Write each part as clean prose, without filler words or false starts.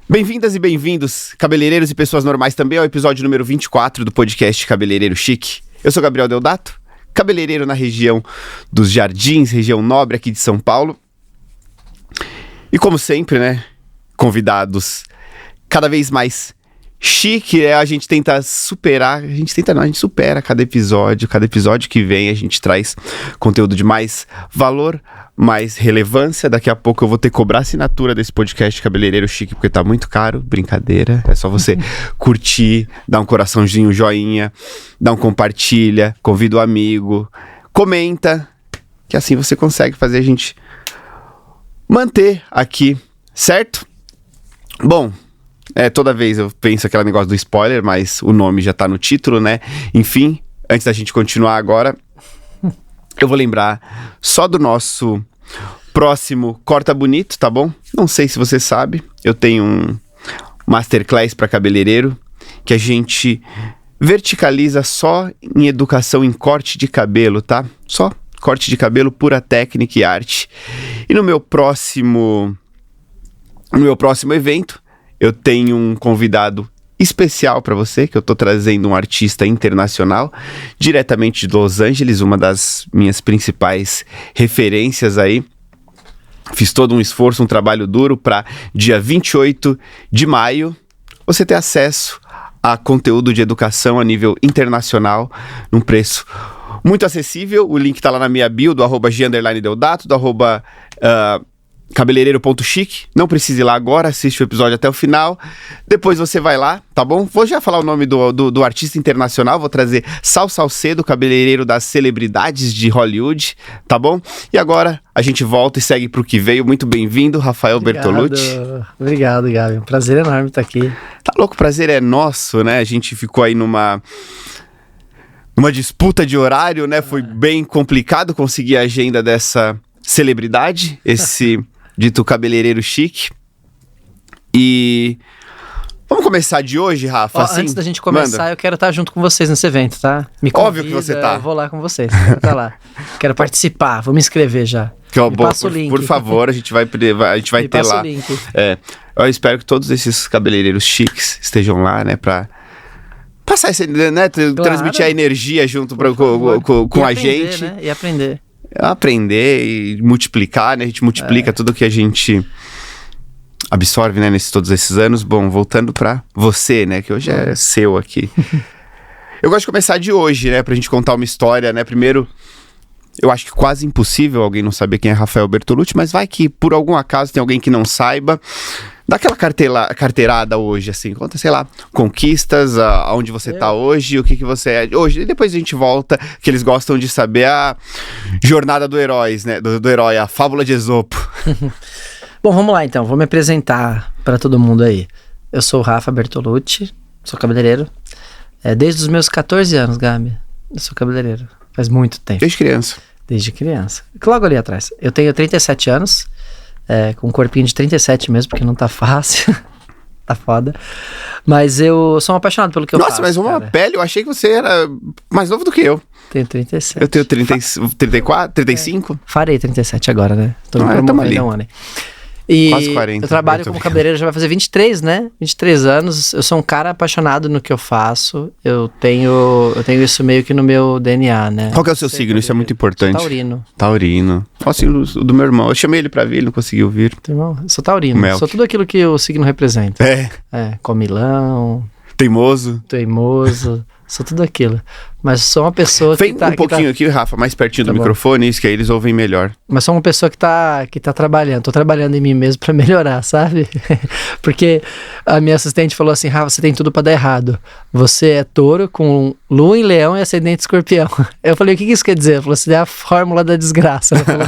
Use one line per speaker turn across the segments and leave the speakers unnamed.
Bem-vindas e bem-vindos, cabeleireiros e pessoas normais também, ao episódio número 24 do podcast Cabeleireiro Chique. Eu sou Gabriel Deodato, cabeleireiro na região dos Jardins, região nobre aqui de São Paulo. E como sempre, né, convidados cada vez mais chique, a gente tenta superar, a gente supera cada episódio que vem a gente traz conteúdo de mais valor, mais relevância. Daqui a pouco eu vou ter que cobrar a assinatura desse podcast Cabeleireiro Chique, porque tá muito caro, brincadeira, é só você curtir, dar um coraçãozinho, joinha, dar um compartilha, convida o amigo, comenta, que assim você consegue fazer a gente manter aqui, certo? Bom, toda vez eu penso aquele negócio do spoiler, mas o nome já tá no título, né? Enfim, antes da gente continuar agora, eu vou lembrar só do nosso próximo Corta Bonito, tá bom? Não sei se você sabe, eu tenho um masterclass para cabeleireiro que a gente verticaliza só em educação em corte de cabelo, tá? Só corte de cabelo, pura técnica e arte. E no meu próximo evento, eu tenho um convidado especial para você, que eu tô trazendo um artista internacional, diretamente de Los Angeles, uma das minhas principais referências aí. Fiz todo um esforço, um trabalho duro para dia 28 de maio você ter acesso a conteúdo de educação a nível internacional, num preço muito acessível. O link tá lá na minha bio, do @g_deodato, do cabeleireiro.chique. Não precisa ir lá agora, assiste o episódio até o final, depois você vai lá, tá bom? Vou já falar o nome do artista internacional, vou trazer Sal Salcedo, cabeleireiro das celebridades de Hollywood, tá bom? E agora a gente volta e segue pro que veio. Muito bem-vindo, Rafael Bertolucci.
Obrigado, Gabi, um prazer enorme estar aqui.
Tá louco, o prazer é nosso, né? A gente ficou aí numa disputa de horário, né? Foi bem complicado conseguir a agenda dessa celebridade, esse dito cabeleireiro chique. E vamos começar de hoje, Rafa?
Assim, antes da gente começar, manda. Eu quero estar junto com vocês nesse evento, tá? Me convida,
óbvio que você tá.
Eu vou lá com vocês, tá lá. Quero participar, vou me inscrever já.
Passa o link. Por favor, a gente vai ter lá. O link. Eu espero que todos esses cabeleireiros chiques estejam lá, né, pra passar esse, né, transmitir a energia junto com a gente.
Né? E aprender.
Aprender e multiplicar, né? A gente multiplica tudo que a gente absorve, né, todos esses anos. Bom, voltando pra você, né, que hoje é seu aqui. Eu gosto de começar de hoje, né, pra gente contar uma história, né? Primeiro, eu acho que quase impossível alguém não saber quem é Rafael Bertolucci, mas vai que por algum acaso tem alguém que não saiba. Dá aquela carteirada hoje, assim, conta, sei lá, conquistas, aonde você tá hoje, o que você é hoje. E depois a gente volta, que eles gostam de saber a jornada do herói, né? Do herói, a fábula de Esopo.
Bom, vamos lá então, vou me apresentar para todo mundo aí. Eu sou o Rafa Bertolucci, sou cabeleireiro. Desde os meus 14 anos, Gabi, eu sou cabeleireiro. Faz muito tempo.
Desde criança.
Desde criança. Logo ali atrás. Eu tenho 37 anos. Com um corpinho de 37 mesmo, porque não tá fácil. Tá foda. Mas eu sou um apaixonado pelo que eu faço.
Nossa, mas uma pele, eu achei que você era mais novo do que eu.
Tenho 37.
Eu tenho 34, 35.
Farei 37 agora, né?
Tô me promovendo
há um ano aí. E
quase 40.
Eu trabalho como cabeleireiro, já vai fazer 23, né? 23 anos. Eu sou um cara apaixonado no que eu faço. Eu tenho isso meio que no meu DNA, né?
Qual que é o seu signo? Isso é muito importante.
Taurino.
Qual o signo do meu irmão? Eu chamei ele pra vir, ele não conseguiu vir.
Teu irmão? Eu sou taurino.
Melk.
Sou tudo aquilo que o signo representa. Comilão.
Teimoso.
Sou tudo aquilo. Mas sou uma pessoa
Vem um pouquinho aqui, Rafa, mais pertinho do microfone, isso que aí eles ouvem melhor.
Mas sou uma pessoa que tá trabalhando. Tô trabalhando em mim mesmo pra melhorar, sabe? Porque a minha assistente falou assim: Rafa, você tem tudo pra dar errado. Você é touro com lua em leão e ascendente escorpião. Eu falei, o que isso quer dizer? Ela falou, você é a fórmula da desgraça. Ela falou,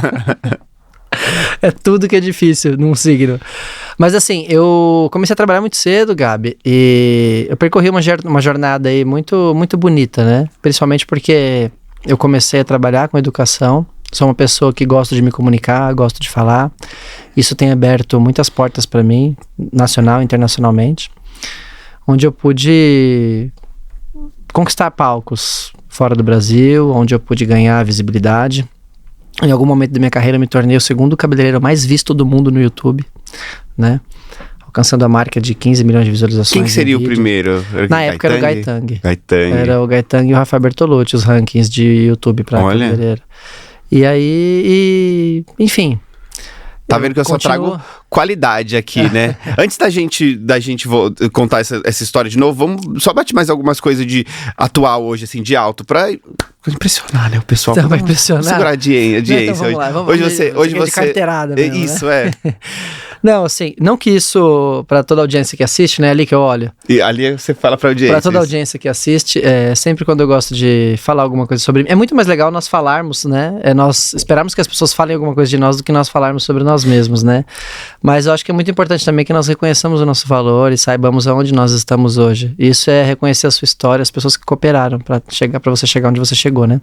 é tudo que é difícil num signo. Mas assim, eu comecei a trabalhar muito cedo, Gabi, e eu percorri uma jornada aí muito, muito bonita, né? Principalmente porque eu comecei a trabalhar com educação, sou uma pessoa que gosto de me comunicar, gosto de falar. Isso tem aberto muitas portas para mim, nacional e internacionalmente, onde eu pude conquistar palcos fora do Brasil, onde eu pude ganhar visibilidade. Em algum momento da minha carreira, me tornei o segundo cabeleireiro mais visto do mundo no YouTube, né? alcançando a marca de 15 milhões de visualizações.
Quem que seria o
vídeo.
primeiro?
Na época era o Gaetang.
Gaetang.
Era o Gaetang e o Rafael Bertolucci, os rankings de YouTube pra cabeleireiro. E aí, enfim...
Tá vendo que eu só trago qualidade aqui, né? Antes da gente contar essa história de novo, vamos só bater mais algumas coisas de atual hoje, assim, de alto, pra impressionar, né? O pessoal.
Você vai impressionar?
Segurar a audiência.
Então, vamos lá,
hoje você...
de carteirada mesmo,
isso,
né?
é.
Não, assim, não que isso, pra toda a audiência que assiste, né? É ali que eu olho.
E ali você fala pra audiência.
Pra toda a audiência que assiste, sempre quando eu gosto de falar alguma coisa sobre mim, é muito mais legal nós falarmos, né? Nós esperarmos que as pessoas falem alguma coisa de nós do que nós falarmos sobre nós mesmos, né? Mas eu acho que é muito importante também que nós reconheçamos o nosso valor e saibamos aonde nós estamos hoje. Isso é reconhecer a sua história, as pessoas que cooperaram pra você chegar onde você chegou, né?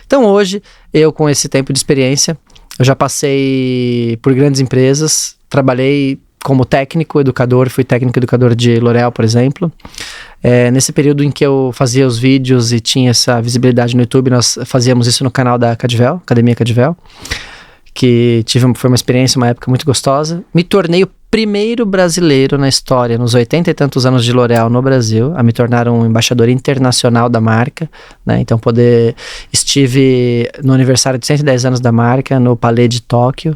Então hoje, eu com esse tempo de experiência, eu já passei por grandes empresas, trabalhei como técnico educador, fui técnico educador de L'Oréal, por exemplo. Nesse período em que eu fazia os vídeos e tinha essa visibilidade no YouTube, nós fazíamos isso no canal da Cadvel, Academia Cadvel, que foi uma experiência, uma época muito gostosa. Me tornei o primeiro brasileiro na história, nos 80 e tantos anos de L'Oréal no Brasil, a me tornar um embaixador internacional da marca, né? Então estive no aniversário de 110 anos da marca, no Palais de Tóquio,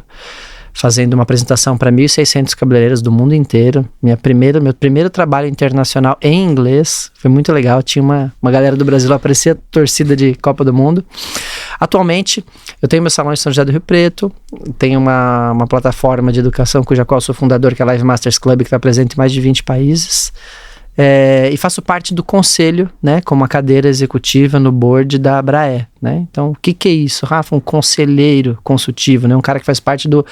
fazendo uma apresentação para 1.600 cabeleireiros do mundo inteiro. Meu primeiro trabalho internacional em inglês. Foi muito legal. Tinha uma galera do Brasil lá, parecia torcida de Copa do Mundo. Atualmente, eu tenho meu salão em São José do Rio Preto. Tenho uma plataforma de educação cuja qual sou fundador, que é a Live Masters Club, que está presente em mais de 20 países. E faço parte do conselho, né, como uma cadeira executiva no board da Abraé, né? Então, o que é isso, Rafa? Um conselheiro consultivo, né? Um cara que faz parte do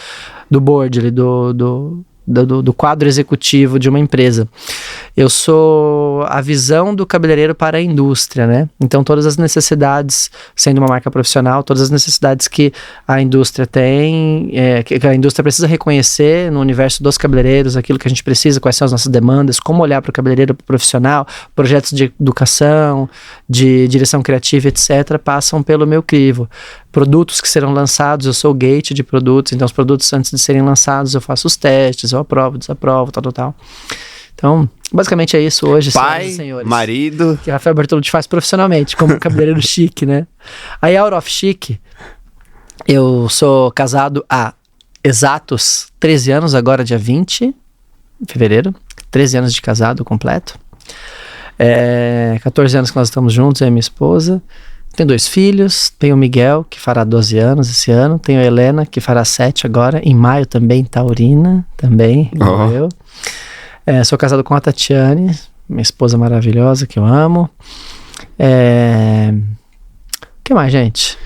board, ali, do quadro executivo de uma empresa. Eu sou a visão do cabeleireiro para a indústria, né? Então, todas as necessidades, sendo uma marca profissional, todas as necessidades que a indústria tem, que a indústria precisa reconhecer no universo dos cabeleireiros, aquilo que a gente precisa, quais são as nossas demandas, como olhar para o cabeleireiro profissional, projetos de educação, de direção criativa, etc., passam pelo meu crivo. Produtos que serão lançados, eu sou o gate de produtos, então os produtos antes de serem lançados eu faço os testes, eu aprovo, desaprovo, tal. Então, basicamente é isso hoje,
pai,
senhores.
Marido.
Que Rafael Bertolucci faz profissionalmente, como um cabeleireiro chique, né? Aí, out of chique, eu sou casado há exatos 13 anos, agora dia 20 de fevereiro. 13 anos de casado completo. 14 anos que nós estamos juntos, eu e minha esposa. Tenho 2 filhos, tenho o Miguel, que fará 12 anos esse ano, tenho a Helena, que fará 7 agora, em maio também, taurina, também, igual eu. Sou casado com a Tatiane, minha esposa maravilhosa, que eu amo. O que mais, gente?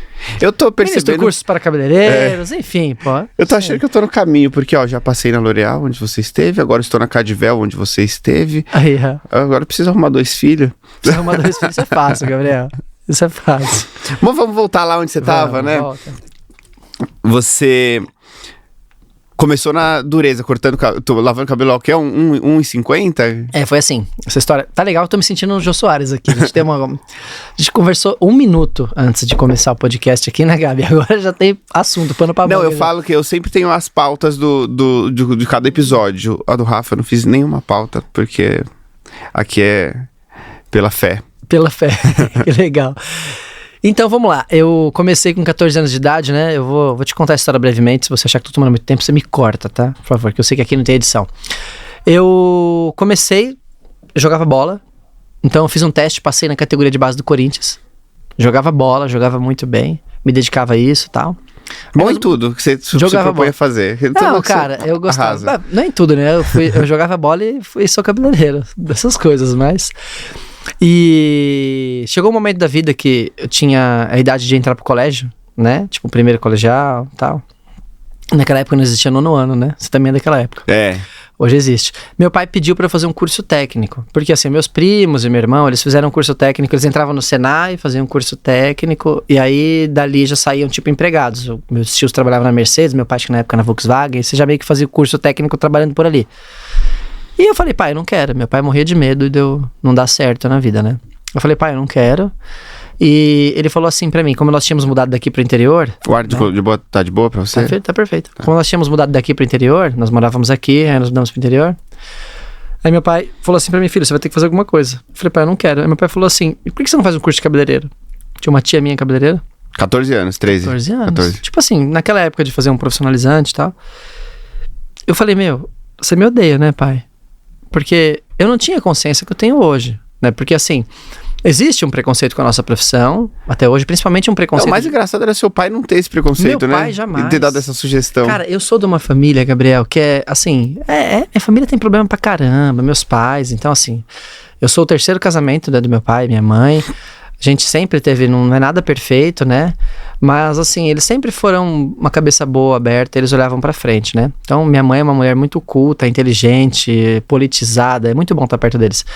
Eu tô percebendo...
Ministro cursos para cabeleireiros, enfim, pô.
Eu tô achando que eu tô no caminho, porque, já passei na L'Oréal, onde você esteve, agora estou na Cadvel, onde você esteve.
Aí,
agora eu preciso arrumar 2 filhos.
Precisa arrumar 2 filhos, isso é fácil, Gabriel. Isso é fácil.
Mas vamos voltar lá onde você tava, né?
Volta.
Você começou na dureza, lavando cabelo, que é 1,50?
Foi assim, essa história, tá legal, eu tô me sentindo no Jô Soares aqui, a gente conversou 1 minuto antes de começar o podcast aqui, né, Gabi? Agora já tem assunto, pano pra manga.
Não, eu falo que eu sempre tenho as pautas de cada episódio. A do Rafa eu não fiz nenhuma pauta, porque aqui é pela fé.
Pela fé, que legal. Então, vamos lá. Eu comecei com 14 anos de idade, né? Eu vou te contar a história brevemente. Se você achar que tô tomando muito tempo, você me corta, tá? Por favor, que eu sei que aqui não tem edição. Eu comecei, jogava bola. Então, eu fiz um teste, passei na categoria de base do Corinthians. Jogava bola, jogava muito bem. Me dedicava a isso e tal.
Bom em tudo que você se propõe a fazer.
Não, cara, eu gostava. Não em tudo, né? Eu jogava bola e sou cabeleireiro. Dessas coisas, mas... E chegou um momento da vida que eu tinha a idade de entrar pro colégio, né? Tipo, primeiro colegial e tal. Naquela época não existia 9º ano, né? Você também é daquela época. Hoje existe. Meu pai pediu pra eu fazer um curso técnico. Porque assim, meus primos e meu irmão, eles fizeram um curso técnico. Eles entravam no Senai, faziam um curso técnico. E aí, dali já saíam, tipo, empregados. Meus tios trabalhavam na Mercedes, meu pai acho que na época na Volkswagen. Você já meio que fazia o curso técnico trabalhando por ali. E eu falei, pai, eu não quero. Meu pai morria de medo de eu não dar certo na vida, né? Eu falei, pai, eu não quero. E ele falou assim pra mim, como nós tínhamos mudado daqui pro interior...
O ar tá de boa pra você?
Tá perfeito. Como nós tínhamos mudado daqui pro interior, nós morávamos aqui, aí nós mudamos pro interior. Aí meu pai falou assim pra mim, filho, você vai ter que fazer alguma coisa. Eu falei, pai, eu não quero. Aí meu pai falou assim, e por que você não faz um curso de cabeleireiro? Tinha uma tia minha cabeleireira.
14 anos, 13.
14 anos.
14.
Tipo assim, naquela época de fazer um profissionalizante e tal. Eu falei, você me odeia, né, pai? Porque eu não tinha consciência que eu tenho hoje, né? Porque assim, existe um preconceito com a nossa profissão, até hoje, principalmente um preconceito...
O mais engraçado era seu pai não ter esse preconceito, né?
Meu pai jamais.
E ter dado essa sugestão.
Cara, eu sou de uma família, Gabriel, que é assim... minha família tem problema pra caramba, meus pais. Então, assim, eu sou o terceiro casamento, né, do meu pai e minha mãe. A gente sempre teve... Não é nada perfeito, né? Mas, assim, eles sempre foram uma cabeça boa, aberta. Eles olhavam pra frente, né? Então, minha mãe é uma mulher muito culta, inteligente, politizada. É muito bom estar perto deles.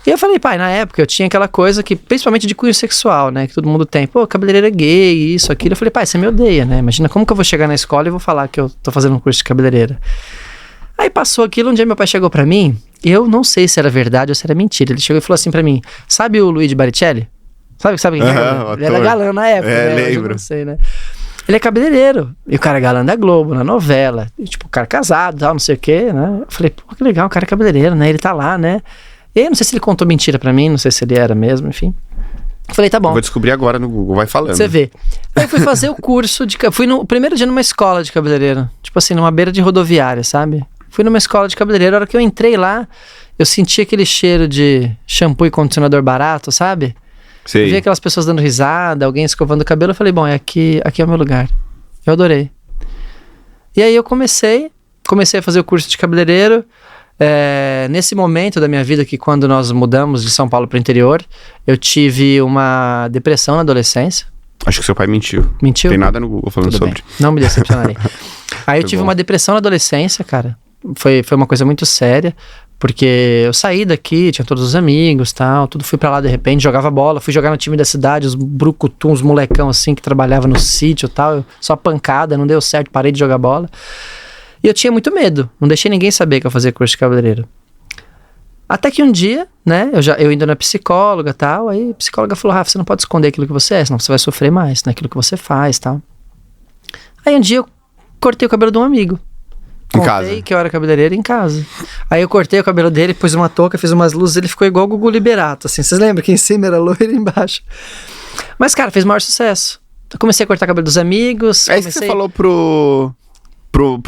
E eu falei, pai, na época eu tinha aquela coisa que, principalmente de cunho sexual, né? Que todo mundo tem. Pô, cabeleireiro é gay, isso, aquilo. Eu falei, pai, você me odeia, né? Imagina como que eu vou chegar na escola e vou falar que eu tô fazendo um curso de cabeleireira. Aí passou aquilo, um dia meu pai chegou pra mim, e eu não sei se era verdade ou se era mentira. Ele chegou e falou assim pra mim, sabe o Luigi Baricelli? Sabe quem é? Ele era galã na época, né?
Lembro.
Eu não sei, né? Ele é cabeleireiro. E o cara é galã da Globo, na novela. E, tipo, o cara casado, tal, não sei o quê, né? Eu falei, pô, que legal, o cara é cabeleireiro, né? Ele tá lá, né? E não sei se ele contou mentira pra mim, não sei se ele era mesmo, enfim. Eu falei, tá bom.
Vou descobrir agora no Google, vai falando.
Você vê. Aí eu fui fazer o curso de... Fui no primeiro dia numa escola de cabeleireiro. Tipo assim, numa beira de rodoviária, sabe? Fui numa escola de cabeleireiro. A hora que eu entrei lá, eu senti aquele cheiro de shampoo e condicionador barato, sabe?
Sei.
Eu vi aquelas pessoas dando risada, alguém escovando o cabelo. Eu falei, bom, aqui é o meu lugar. Eu adorei. E aí eu comecei a fazer o curso de cabeleireiro. Nesse momento da minha vida, que quando nós mudamos de São Paulo para o interior, eu tive uma depressão na adolescência.
Acho que seu pai mentiu.
Mentiu?
Tem nada no Google falando
Tudo
sobre.
bem. Não me decepcionarei. Aí eu tive
bom.
uma depressão na adolescência, cara. Foi uma coisa muito séria, porque eu saí daqui, tinha todos os amigos, tal, tudo, fui pra lá de repente, jogava bola, fui jogar no time da cidade, os brucutum, os molecão assim, que trabalhava no sítio, tal, só pancada, não deu certo, parei de jogar bola. E eu tinha muito medo, não deixei ninguém saber que eu fazia curso de cabeleireiro. Até que um dia, né, eu indo na psicóloga e tal, aí a psicóloga falou, Rafa, você não pode esconder aquilo que você é, senão você vai sofrer mais naquilo que você faz e tal. Aí um dia eu cortei o cabelo de um amigo.
Em casa?
Contei que eu era cabeleireiro em casa. Aí eu cortei o cabelo dele, pus uma touca, fiz umas luzes, ele ficou igual o Gugu Liberato, assim. Vocês lembram que em cima era loiro e embaixo? Mas, cara, fez maior sucesso. Eu comecei a cortar o cabelo dos amigos.
É isso que você falou pro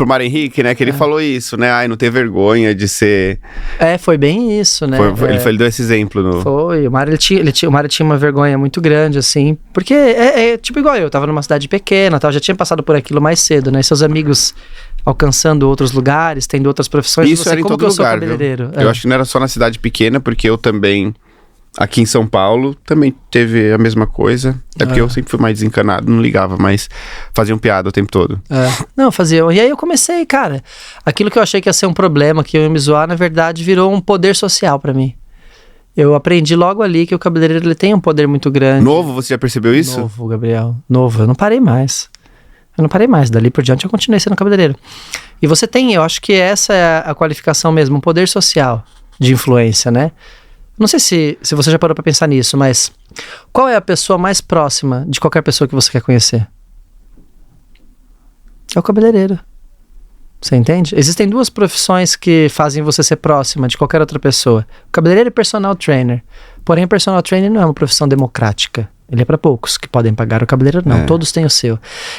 Mário Henrique, né? Que ele falou isso, né? Ai, não ter vergonha de ser...
Foi bem isso, né?
Ele deu esse exemplo no...
Foi, o Mário tinha uma vergonha muito grande, assim. Porque é tipo igual eu tava numa cidade pequena, tal, já tinha passado por aquilo mais cedo, né? Seus amigos alcançando outros lugares, tendo outras profissões.
Isso era em todo lugar, viu? Eu acho que não era só na cidade pequena, porque eu também... Aqui em São Paulo também teve a mesma coisa. É porque eu sempre fui mais desencanado, não ligava, mas faziam piada o tempo todo.
Não, faziam. E aí eu comecei, cara. Aquilo que eu achei que ia ser um problema, que eu ia me zoar, na verdade virou um poder social pra mim. Eu aprendi logo ali que o cabeleireiro ele tem um poder muito grande.
Novo, você já percebeu isso?
Novo, Gabriel. Novo. Eu não parei mais. Dali por diante eu continuei sendo cabeleireiro. E você tem, eu acho que essa é a qualificação mesmo, um poder social de influência, né? Não sei se você já parou pra pensar nisso, mas qual é a pessoa mais próxima de qualquer pessoa que você quer conhecer? É o cabeleireiro. Você entende? Existem duas profissões que fazem você ser próxima de qualquer outra pessoa. O cabeleireiro e personal trainer. Porém, o personal trainer não é uma profissão democrática. Ele é para poucos que podem pagar. O cabeleireiro não, todos têm o seu.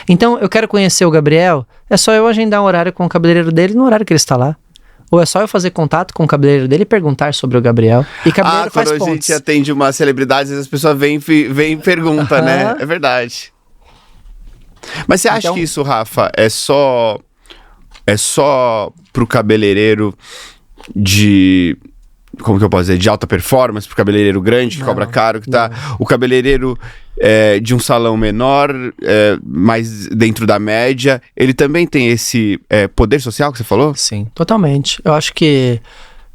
Então, eu quero conhecer o Gabriel, é só eu agendar um horário com o cabeleireiro dele no horário que ele está lá. Ou é só eu fazer contato com o cabeleireiro dele e perguntar sobre o Gabriel. E cabeleireiro faz pontos.
Quando a gente atende uma celebridade, às vezes as pessoas vêm e perguntam, né? É verdade. Mas você acha que isso, Rafa, é só pro cabeleireiro de... Como que eu posso dizer? De alta performance, pro cabeleireiro grande, que cobra caro, que tá... O cabeleireiro de um salão menor, mais dentro da média, ele também tem esse poder social que você falou?
Sim, totalmente. Eu acho que,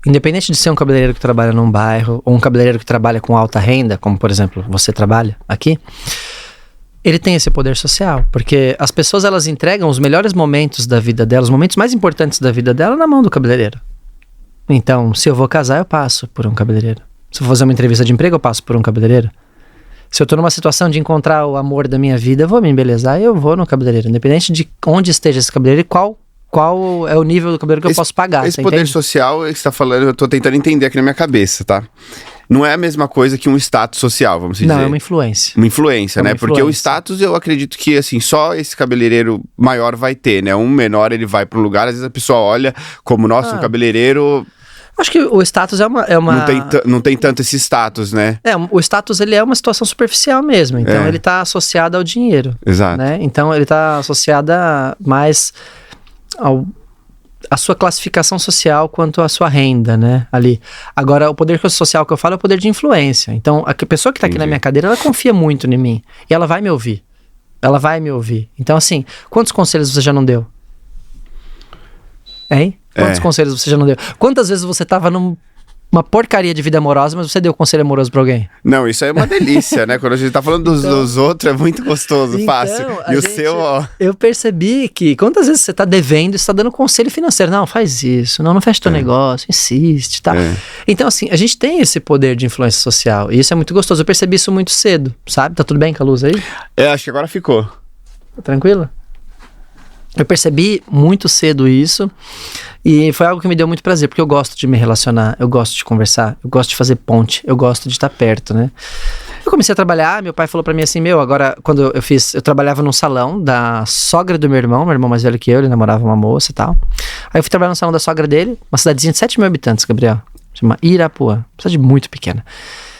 independente de ser um cabeleireiro que trabalha num bairro, ou um cabeleireiro que trabalha com alta renda, como, por exemplo, você trabalha aqui, ele tem esse poder social, porque as pessoas, elas entregam os melhores momentos da vida dela, os momentos mais importantes da vida dela na mão do cabeleireiro. Então, se eu vou casar, eu passo por um cabeleireiro. Se eu vou fazer uma entrevista de emprego, eu passo por um cabeleireiro. Se eu tô numa situação de encontrar o amor da minha vida, eu vou me embelezar, eu vou no cabeleireiro. Independente de onde esteja esse cabeleireiro e qual qual é o nível do cabeleireiro que eu posso pagar.
Esse poder social que você tá falando, eu tô tentando entender aqui na minha cabeça, tá? Não é a mesma coisa que um status social, vamos dizer.
Não, é uma influência.
Uma influência, né?
Influência.
Porque o status, eu acredito que, assim, só esse cabeleireiro maior vai ter, né? Um menor, ele vai pra um lugar, às vezes a pessoa olha como, nossa, um cabeleireiro...
Acho que o status é uma...
Não tem tanto esse status, né?
O status, ele é uma situação superficial mesmo. Então, ele tá associado ao dinheiro.
Exato.
Né? Então, ele tá associado mais a sua classificação social quanto a sua renda, né? Ali. Agora, o poder social que eu falo é o poder de influência. Então, a pessoa que tá aqui na minha cadeira, ela confia muito em mim. E ela vai me ouvir. Ela vai me ouvir. Então, assim, quantos conselhos você já não deu? Hein? Quantos conselhos você já não deu? Quantas vezes você tava numa porcaria de vida amorosa, mas você deu conselho amoroso pra alguém?
Não, isso aí é uma delícia, né? Quando a gente tá falando dos outros, é muito gostoso, fácil. E o seu, ó...
Eu percebi que quantas vezes você tá devendo e você tá dando conselho financeiro. Não, faz isso. Não fecha teu negócio. Insiste, tá? Então, assim, a gente tem esse poder de influência social. E isso é muito gostoso. Eu percebi isso muito cedo, sabe? Tá tudo bem com a luz aí?
Acho que agora ficou.
Tá tranquilo? Eu percebi muito cedo isso e foi algo que me deu muito prazer, porque eu gosto de me relacionar, eu gosto de conversar, eu gosto de fazer ponte, eu gosto de estar perto, né? Eu comecei a trabalhar, meu pai falou pra mim assim, agora quando eu trabalhava num salão da sogra do meu irmão mais velho que eu, ele namorava uma moça e tal. Aí eu fui trabalhar no salão da sogra dele, uma cidadezinha de 7 mil habitantes, Gabriel, chama Irapuã, cidade muito pequena.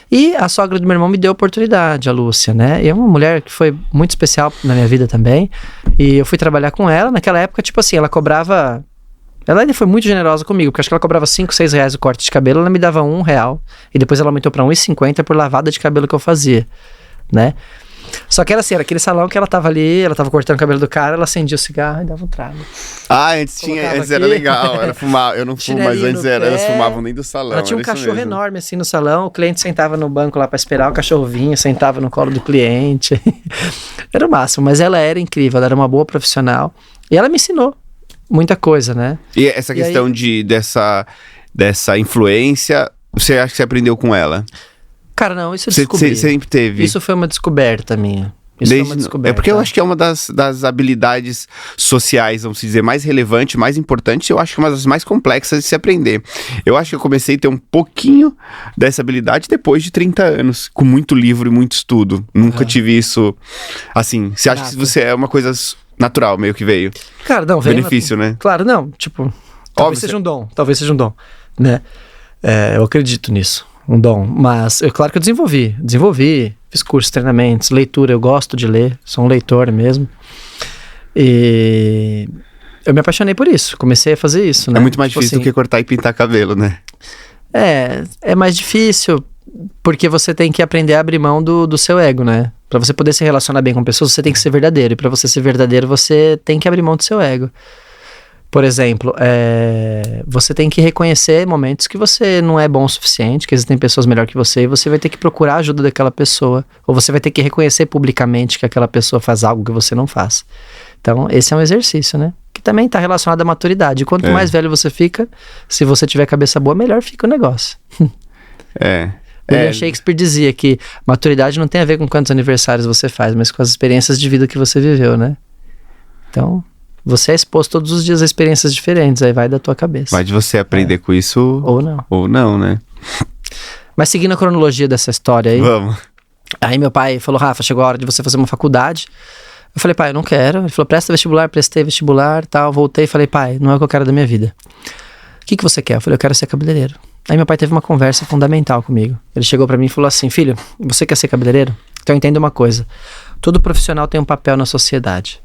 E a sogra do meu irmão me deu a oportunidade, a Lúcia, né? E é uma mulher que foi muito especial na minha vida também. E eu fui trabalhar com ela. Naquela época, tipo assim, ela cobrava... Ela ainda foi muito generosa comigo, porque acho que ela cobrava 5, 6 reais o corte de cabelo. Ela me dava R$1. E depois ela aumentou pra R$1,50 por lavada de cabelo que eu fazia, né? Só que era assim, era aquele salão que ela tava ali, ela tava cortando o cabelo do cara, ela acendia o cigarro e dava um trago.
Antes era legal, era fumar, eu não fumo, mas antes elas fumavam nem do salão.
Ela tinha um cachorro enorme assim no salão, o cliente sentava no banco lá pra esperar, o cachorro vinha, sentava no colo do cliente. Era o máximo, mas ela era incrível, ela era uma boa profissional e ela me ensinou muita coisa, né?
E essa questão dessa influência, você acha que você aprendeu com ela?
Cara, não, isso eu descobri.
Você sempre teve.
Isso foi uma descoberta minha. Foi uma descoberta.
É porque eu acho que é uma das habilidades sociais, vamos dizer, mais relevante, mais importante. Eu acho que é uma das mais complexas de se aprender. Eu acho que eu comecei a ter um pouquinho dessa habilidade depois de 30 anos, com muito livro e muito estudo. Nunca tive isso assim. Você acha que você é uma coisa natural, meio que veio?
Cara, não, veio.
Benefício, né?
Claro, não. Tipo, talvez seja um dom. Talvez seja um dom, né? Eu acredito nisso. Um dom, mas claro que eu desenvolvi, fiz cursos, treinamentos, leitura, eu gosto de ler, sou um leitor mesmo, e eu me apaixonei por isso, comecei a fazer isso, né?
É muito mais difícil do que cortar e pintar cabelo, né?
É mais difícil, porque você tem que aprender a abrir mão do seu ego, né? Pra você poder se relacionar bem com pessoas, você tem que ser verdadeiro, e pra você ser verdadeiro, você tem que abrir mão do seu ego. Por exemplo, você tem que reconhecer momentos que você não é bom o suficiente, que existem pessoas melhor que você, e você vai ter que procurar a ajuda daquela pessoa, ou você vai ter que reconhecer publicamente que aquela pessoa faz algo que você não faz. Então, esse é um exercício, né? Que também está relacionado à maturidade. Quanto mais velho você fica, se você tiver cabeça boa, melhor fica o negócio. William Shakespeare dizia que maturidade não tem a ver com quantos aniversários você faz, mas com as experiências de vida que você viveu, né? Então... Você é exposto todos os dias a experiências diferentes, aí vai da tua cabeça.
Vai de você aprender com isso... Ou não, né?
Mas seguindo a cronologia dessa história aí...
Vamos.
Aí meu pai falou, Rafa, chegou a hora de você fazer uma faculdade. Eu falei, pai, eu não quero. Ele falou, presta vestibular, prestei vestibular, tal. Voltei e falei, pai, não é o que eu quero da minha vida. O que você quer? Eu falei, eu quero ser cabeleireiro. Aí meu pai teve uma conversa fundamental comigo. Ele chegou pra mim e falou assim, filho, você quer ser cabeleireiro? Então entenda uma coisa. Todo profissional tem um papel na sociedade.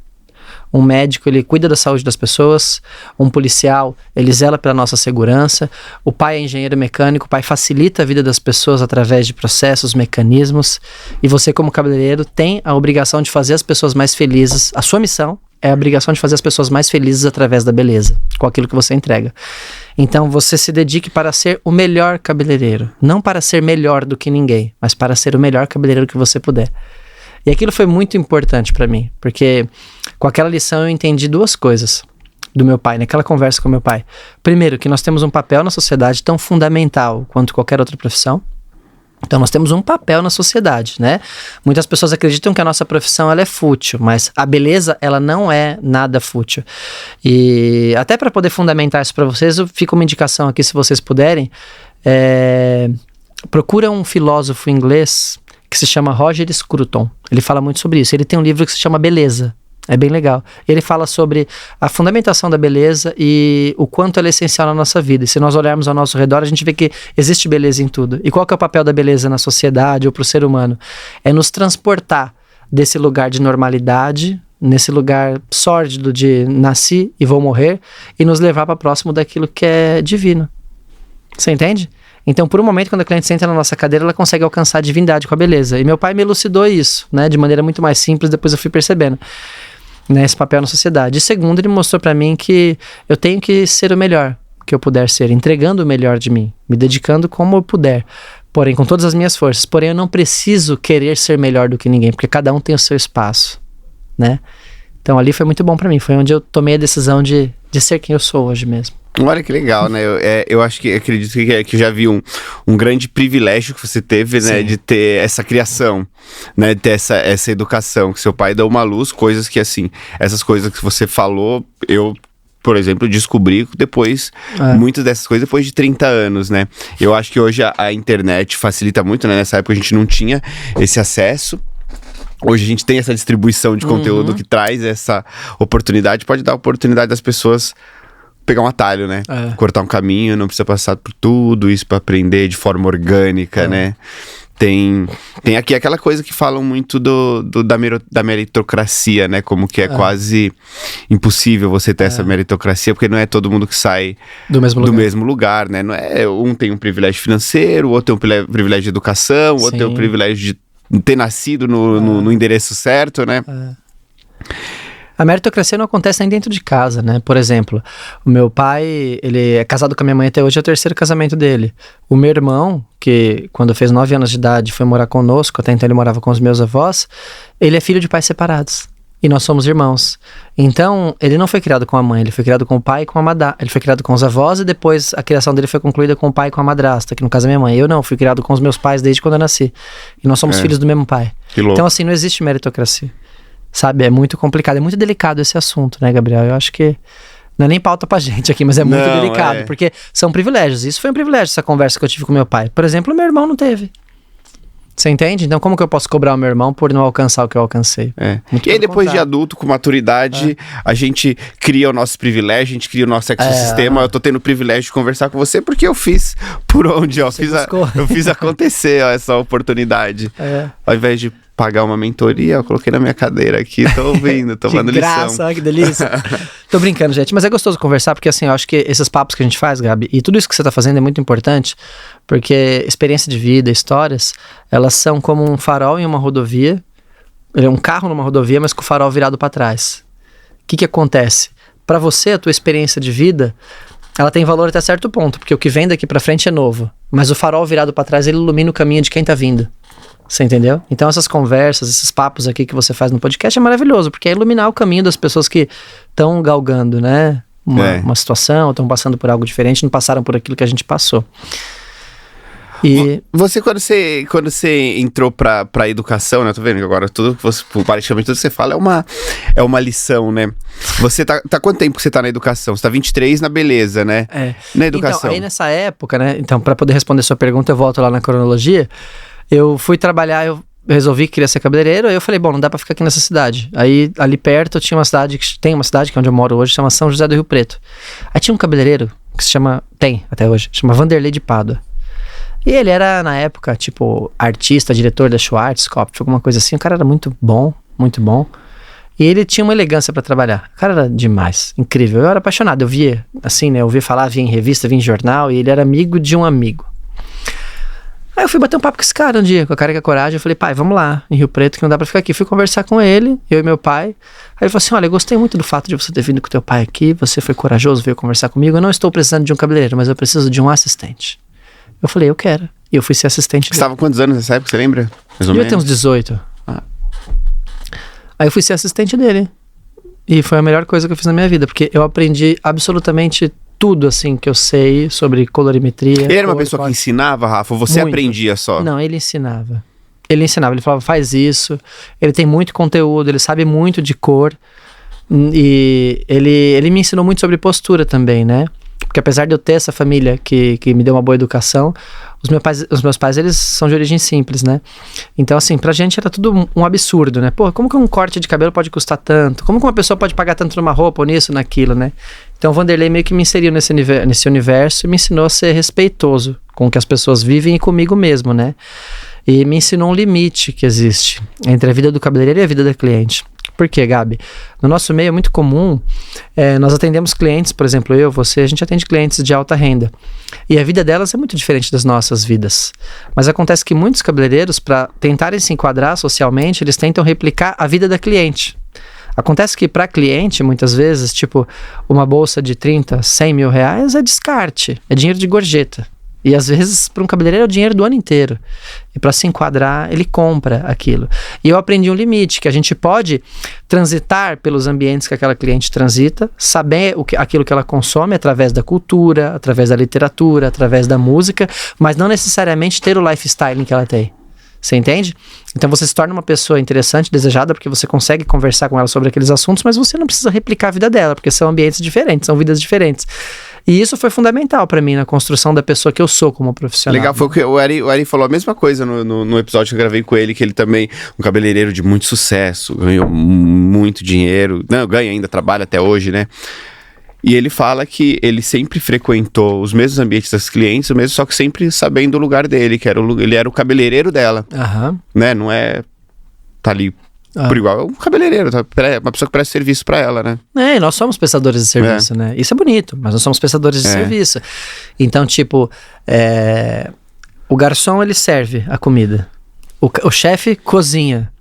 Um médico, ele cuida da saúde das pessoas. Um policial, ele zela pela nossa segurança. O pai é engenheiro mecânico, o pai facilita a vida das pessoas através de processos, mecanismos. E você, como cabeleireiro, tem a obrigação de fazer as pessoas mais felizes. A sua missão é a obrigação de fazer as pessoas mais felizes através da beleza, com aquilo que você entrega. Então, você se dedique para ser o melhor cabeleireiro. Não para ser melhor do que ninguém, mas para ser o melhor cabeleireiro que você puder. E aquilo foi muito importante para mim, porque com aquela lição eu entendi duas coisas do meu pai, naquela conversa com meu pai. Primeiro, que nós temos um papel na sociedade tão fundamental quanto qualquer outra profissão. Então nós temos um papel na sociedade, né? Muitas pessoas acreditam que a nossa profissão ela é fútil, mas a beleza ela não é nada fútil. E até para poder fundamentar isso para vocês, fica uma indicação aqui se vocês puderem. Procura um filósofo inglês que se chama Roger Scruton. Ele fala muito sobre isso. Ele tem um livro que se chama Beleza. É bem legal. Ele fala sobre a fundamentação da beleza e o quanto ela é essencial na nossa vida. E se nós olharmos ao nosso redor, a gente vê que existe beleza em tudo. E qual que é o papel da beleza na sociedade ou para o ser humano? É nos transportar desse lugar de normalidade, nesse lugar sórdido de nasci e vou morrer, e nos levar para próximo daquilo que é divino. Você entende? Então, por um momento, quando a cliente senta na nossa cadeira, ela consegue alcançar a divindade com a beleza. E meu pai me elucidou isso, né? De maneira muito mais simples, depois eu fui percebendo. Né, esse papel na sociedade. E segundo, ele mostrou pra mim que eu tenho que ser o melhor que eu puder ser, entregando o melhor de mim, me dedicando como eu puder, porém com todas as minhas forças. Porém, eu não preciso querer ser melhor do que ninguém, porque cada um tem o seu espaço, né? Então ali foi muito bom pra mim, foi onde eu tomei a decisão de ser quem eu sou hoje mesmo.
Olha que legal, né? Eu acho que acredito que eu já vi um grande privilégio que você teve, né?
Sim.
De ter essa criação, né? De ter essa educação, que seu pai deu uma luz, coisas que assim, essas coisas que você falou, eu, por exemplo, descobri depois, muitas dessas coisas depois de 30 anos, né? Eu acho que hoje a internet facilita muito, né? Nessa época a gente não tinha esse acesso. Hoje a gente tem essa distribuição de conteúdo que traz essa oportunidade, pode dar a oportunidade das pessoas pegar um atalho, né? Cortar um caminho, não precisa passar por tudo isso para aprender de forma orgânica, né? Tem aqui aquela coisa que falam muito da meritocracia, né? Como que é quase impossível você ter essa meritocracia, porque não é todo mundo que sai
do
mesmo lugar, né? Não é, um tem um privilégio financeiro, o outro tem um privilégio de educação, o outro tem um privilégio de ter nascido no endereço certo, né?
A meritocracia não acontece nem dentro de casa, né? Por exemplo, o meu pai, ele é casado com a minha mãe até hoje, é o 3º casamento dele. O meu irmão, que quando fez 9 anos de idade foi morar conosco, até então ele morava com os meus avós, ele é filho de pais separados. E nós somos irmãos. Então, ele não foi criado com a mãe, ele foi criado com o pai e com a madrasta. Ele foi criado com os avós e depois a criação dele foi concluída com o pai e com a madrasta, que no caso é minha mãe. Eu não, fui criado com os meus pais desde quando eu nasci. E nós somos filhos do mesmo pai.
Que louco.
Então, assim, não existe meritocracia. Sabe, é muito complicado, é muito delicado esse assunto, né, Gabriel? Eu acho que não é nem pauta pra gente aqui, mas é muito delicado, porque são privilégios. Isso foi um privilégio, essa conversa que eu tive com meu pai. Por exemplo, meu irmão não teve. Você entende? Então como que eu posso cobrar o meu irmão por não alcançar o que eu alcancei?
E aí depois de adulto, com maturidade, a gente cria o nosso privilégio, a gente cria o nosso ecossistema. Eu tô tendo o privilégio de conversar com você porque eu fiz por onde, ó. Eu fiz acontecer, ó, essa oportunidade. Ao invés de pagar uma mentoria, eu coloquei na minha cadeira aqui, tô ouvindo, tomando lição.
Que graça, olha que delícia. Tô brincando, gente, mas é gostoso conversar, porque assim, eu acho que esses papos que a gente faz, Gabi, e tudo isso que você tá fazendo é muito importante, porque experiência de vida, histórias, elas são como um farol em uma rodovia, ele é um carro numa rodovia, mas com o farol virado para trás. O que acontece? Para você, a tua experiência de vida, ela tem valor até certo ponto, porque o que vem daqui para frente é novo, mas o farol virado para trás, ele ilumina o caminho de quem tá vindo. Você entendeu? Então essas conversas, esses papos aqui que você faz no podcast é maravilhoso, porque é iluminar o caminho das pessoas que estão galgando, né? Uma situação, estão passando por algo diferente, não passaram por aquilo que a gente passou. E
você, quando você entrou pra educação, né? Tô vendo que agora tudo que você, praticamente tudo que você fala é uma lição, né? Você tá quanto tempo que você tá na educação? Você tá 23 na beleza, né? Na educação.
Então, aí nessa época, né? Então, pra poder responder sua pergunta, eu volto lá na cronologia. Eu fui trabalhar, eu resolvi que queria ser cabeleireiro, aí eu falei, bom, não dá pra ficar aqui nessa cidade. Aí, ali perto, tinha uma cidade, que é onde eu moro hoje, chama São José do Rio Preto. Aí tinha um cabeleireiro, que se chama, tem até hoje, chama Vanderlei de Pádua. E ele era, na época, tipo, artista, diretor da Schwarzkopf, alguma coisa assim. O cara era muito bom, muito bom. E ele tinha uma elegância pra trabalhar. O cara era demais, incrível. Eu era apaixonado, eu via, assim, né, eu ouvia falar, via em revista, via em jornal, e ele era amigo de um amigo. Aí eu fui bater um papo com esse cara um dia, com a cara e com a coragem. Eu falei, pai, vamos lá, em Rio Preto, que não dá pra ficar aqui. Fui conversar com ele, eu e meu pai. Aí ele falou assim, olha, eu gostei muito do fato de você ter vindo com teu pai aqui. Você foi corajoso, veio conversar comigo. Eu não estou precisando de um cabeleireiro, mas eu preciso de um assistente. Eu falei, eu quero. E eu fui ser assistente dele.
Você estava com quantos anos nessa época, você lembra? Mais ou
menos? Eu tenho uns 18. Aí eu fui ser assistente dele. E foi a melhor coisa que eu fiz na minha vida, porque eu aprendi absolutamente tudo, assim, que eu sei sobre colorimetria.
Ele era uma pessoa que ensinava, Rafa, ou você
Muito.
aprendia só?
Não, ele ensinava. Ele falava, faz isso. Ele tem muito conteúdo, ele sabe muito de cor. E ele me ensinou muito sobre postura também, né? Porque apesar de eu ter essa família que me deu uma boa educação, os meus pais, eles são de origem simples, né? Então, assim, pra gente era tudo um absurdo, né? Pô, como que um corte de cabelo pode custar tanto? Como que uma pessoa pode pagar tanto numa roupa ou nisso, naquilo, né? Então, o Vanderlei meio que me inseriu nesse universo e me ensinou a ser respeitoso com o que as pessoas vivem e comigo mesmo, né? E me ensinou um limite que existe entre a vida do cabeleireiro e a vida da cliente. Por quê, Gabi? No nosso meio é muito comum, nós atendemos clientes, por exemplo, você, a gente atende clientes de alta renda. E a vida delas é muito diferente das nossas vidas. Mas acontece que muitos cabeleireiros, para tentarem se enquadrar socialmente, eles tentam replicar a vida da cliente. Acontece que para cliente, muitas vezes, tipo, uma bolsa de 30, 100 mil reais é descarte, é dinheiro de gorjeta. E às vezes, para um cabeleireiro, é o dinheiro do ano inteiro. E para se enquadrar, ele compra aquilo. E eu aprendi um limite, que a gente pode transitar pelos ambientes que aquela cliente transita, saber aquilo que ela consome através da cultura, através da literatura, através da música, mas não necessariamente ter o lifestyle que ela tem. Você entende? Então você se torna uma pessoa interessante, desejada, porque você consegue conversar com ela sobre aqueles assuntos, mas você não precisa replicar a vida dela, porque são ambientes diferentes, são vidas diferentes. E isso foi fundamental pra mim na construção da pessoa que eu sou como profissional.
Legal, foi o que o Eri falou a mesma coisa no episódio que eu gravei com ele, que ele também, um cabeleireiro de muito sucesso, ganhou muito dinheiro, não, ganha ainda, trabalha até hoje, né? E ele fala que ele sempre frequentou os mesmos ambientes das clientes, só que sempre sabendo o lugar dele, que ele era o cabeleireiro dela, né? Não é tá ali por igual, é um cabeleireiro, uma pessoa que presta serviço pra ela, né?
E nós somos prestadores de serviço, né? Isso é bonito, mas nós somos prestadores de serviço. Então, tipo, o garçom, ele serve a comida. O chefe cozinha.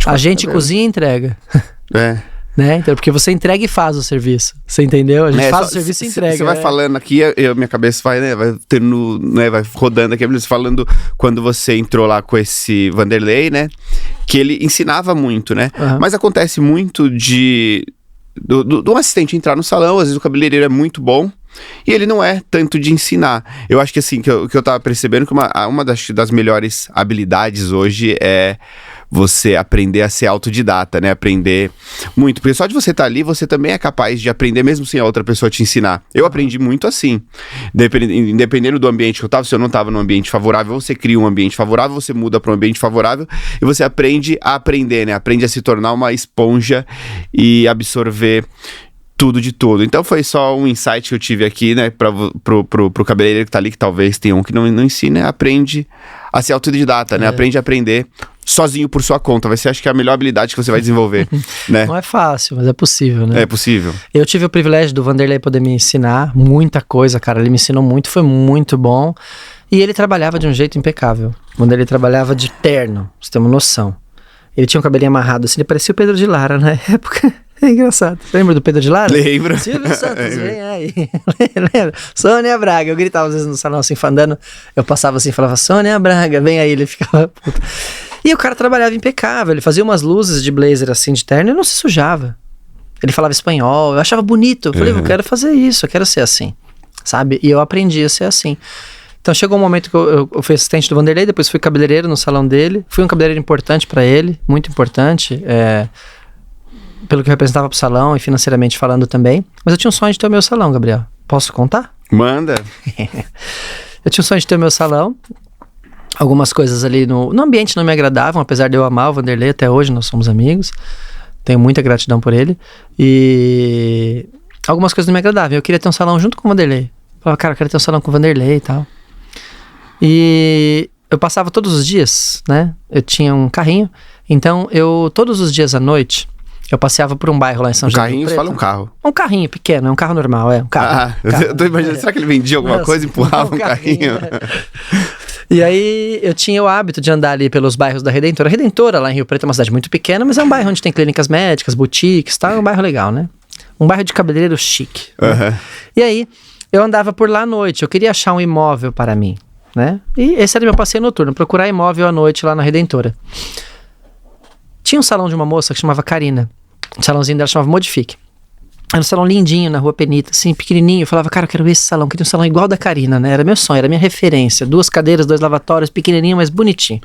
A gente cozinha e entrega. Né? Então, porque você entrega e faz o serviço. Você entendeu? A gente faz o serviço e entrega.
Você vai falando aqui, minha cabeça vai tendo, vai rodando aqui, falando quando você entrou lá com esse Vanderlei, né? Que ele ensinava muito, né? Mas acontece muito do assistente entrar no salão, às vezes o cabeleireiro é muito bom e ele não é tanto de ensinar. Eu acho que assim, que eu tava percebendo que uma das melhores habilidades hoje é você aprender a ser autodidata, né? Aprender muito. Porque só de você estar ali, você também é capaz de aprender mesmo sem a outra pessoa te ensinar. Eu aprendi muito assim. Dependendo do ambiente que eu estava, se eu não estava num ambiente favorável, você cria um ambiente favorável, você muda para um ambiente favorável e você aprende a aprender, né? Aprende a se tornar uma esponja e absorver tudo de tudo. Então foi só um insight que eu tive aqui, né, pro cabeleireiro que tá ali, que talvez tenha um que não ensine, né? Aprende a ser autodidata, né? Aprende a aprender sozinho por sua conta. Vai ser, acho que, a melhor habilidade que você vai desenvolver, né?
Não é fácil, mas é possível, né?
É possível.
Eu tive o privilégio do Vanderlei poder me ensinar muita coisa, cara. Ele me ensinou muito, foi muito bom. E ele trabalhava de um jeito impecável. Quando ele trabalhava de terno, você tem uma noção. Ele tinha um cabelinho amarrado assim, ele parecia o Pedro de Lara na época. É engraçado. Lembra do Pedro de Lara?
Lembro.
Silvio Santos, vem aí. Lembra? Sônia Braga. Eu gritava às vezes no salão assim, andando. Eu passava assim e falava, Sônia Braga, vem aí. Ele ficava puto. E o cara trabalhava impecável. Ele fazia umas luzes de blazer assim, de terno, e não se sujava. Ele falava espanhol. Eu achava bonito. Eu falei, eu quero fazer isso, eu quero ser assim. Sabe? E eu aprendi a ser assim. Então chegou um momento que eu fui assistente do Vanderlei, depois fui cabeleireiro no salão dele. Fui um cabeleireiro importante pra ele, muito importante. Pelo que eu representava pro salão e financeiramente falando também. Mas eu tinha um sonho de ter o meu salão, Gabriel. Posso contar?
Manda.
Eu tinha um sonho de ter o meu salão. Algumas coisas ali no ambiente não me agradavam, apesar de eu amar o Vanderlei até hoje, nós somos amigos. Tenho muita gratidão por ele. E algumas coisas não me agradavam. Eu queria ter um salão junto com o Vanderlei. Eu falava, cara, eu quero ter um salão com o Vanderlei e tal. E eu passava todos os dias, né? Eu tinha um carrinho. Então, todos os dias à noite, eu passeava por um bairro lá em São José do Preto.
Um carrinho, você fala um carro.
Um carrinho pequeno, é um carro normal, um carro. Carro.
Eu tô imaginando, será que ele vendia alguma coisa e empurrava um carrinho?
E aí, eu tinha o hábito de andar ali pelos bairros da Redentora. A Redentora, lá em Rio Preto, é uma cidade muito pequena, mas é um bairro onde tem clínicas médicas, boutiques, tá? É um bairro legal, né? Um bairro de cabeleireiro chique. Né? E aí, eu andava por lá à noite, eu queria achar um imóvel para mim, né? E esse era meu passeio noturno, procurar imóvel à noite lá na Redentora. Tinha um salão de uma moça que chamava Karina. O salãozinho dela chamava Modifique. Era um salão lindinho na Rua Penita, assim, pequenininho. Eu falava, cara, eu quero esse salão. Eu queria um salão igual da Karina, né? Era meu sonho, era minha referência. 2 cadeiras, 2 lavatórios, pequenininho, mas bonitinho.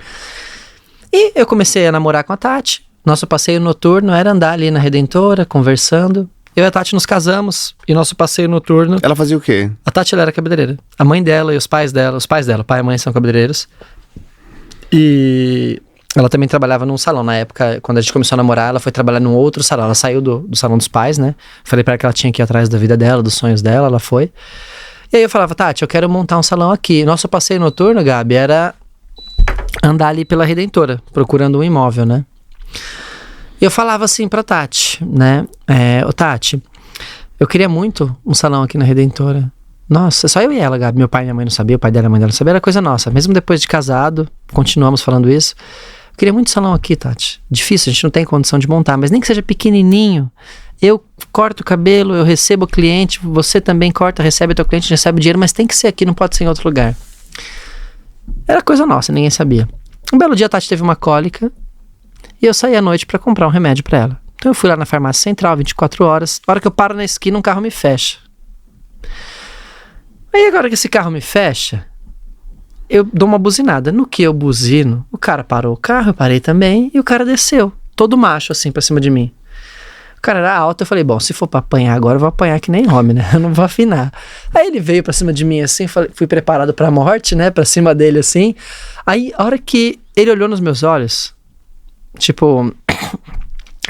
E eu comecei a namorar com a Tati. Nosso passeio noturno era andar ali na Redentora, conversando. Eu e a Tati nos casamos. E nosso passeio noturno...
Ela fazia o quê?
A Tati, ela era cabeleireira. A mãe dela e os pais dela, pai e mãe são cabeleireiros. E ela também trabalhava num salão. Na época, quando a gente começou a namorar, ela foi trabalhar num outro salão. Ela saiu do salão dos pais, né? Falei pra ela que ela tinha que ir atrás da vida dela, dos sonhos dela, ela foi. E aí eu falava, Tati, eu quero montar um salão aqui. Nosso passeio noturno, Gabi, era andar ali pela Redentora, procurando um imóvel, né? E eu falava assim pra Tati, né? Ô Tati, eu queria muito um salão aqui na Redentora. Nossa, só eu e ela, Gabi. Meu pai e minha mãe não sabiam, o pai dela e a mãe dela não sabiam, era coisa nossa. Mesmo depois de casado, continuamos falando isso. Eu queria muito salão aqui, Tati. Difícil, a gente não tem condição de montar, mas nem que seja pequenininho. Eu corto o cabelo, eu recebo o cliente, você também corta, recebe o teu cliente, recebe o dinheiro, mas tem que ser aqui, não pode ser em outro lugar. Era coisa nossa, ninguém sabia. Um belo dia a Tati teve uma cólica e eu saí à noite pra comprar um remédio pra ela. Então eu fui lá na farmácia central, 24 horas. Na hora que eu paro na esquina, um carro me fecha. Aí agora que esse carro me fecha, eu dou uma buzinada. No que eu buzino, o cara parou o carro, eu parei também, e o cara desceu. Todo macho, assim, pra cima de mim. O cara era alto, eu falei, bom, se for pra apanhar agora, eu vou apanhar que nem homem, né? Eu não vou afinar. Aí ele veio pra cima de mim, assim, fui preparado pra morte, né? Pra cima dele, assim. Aí, a hora que ele olhou nos meus olhos, tipo,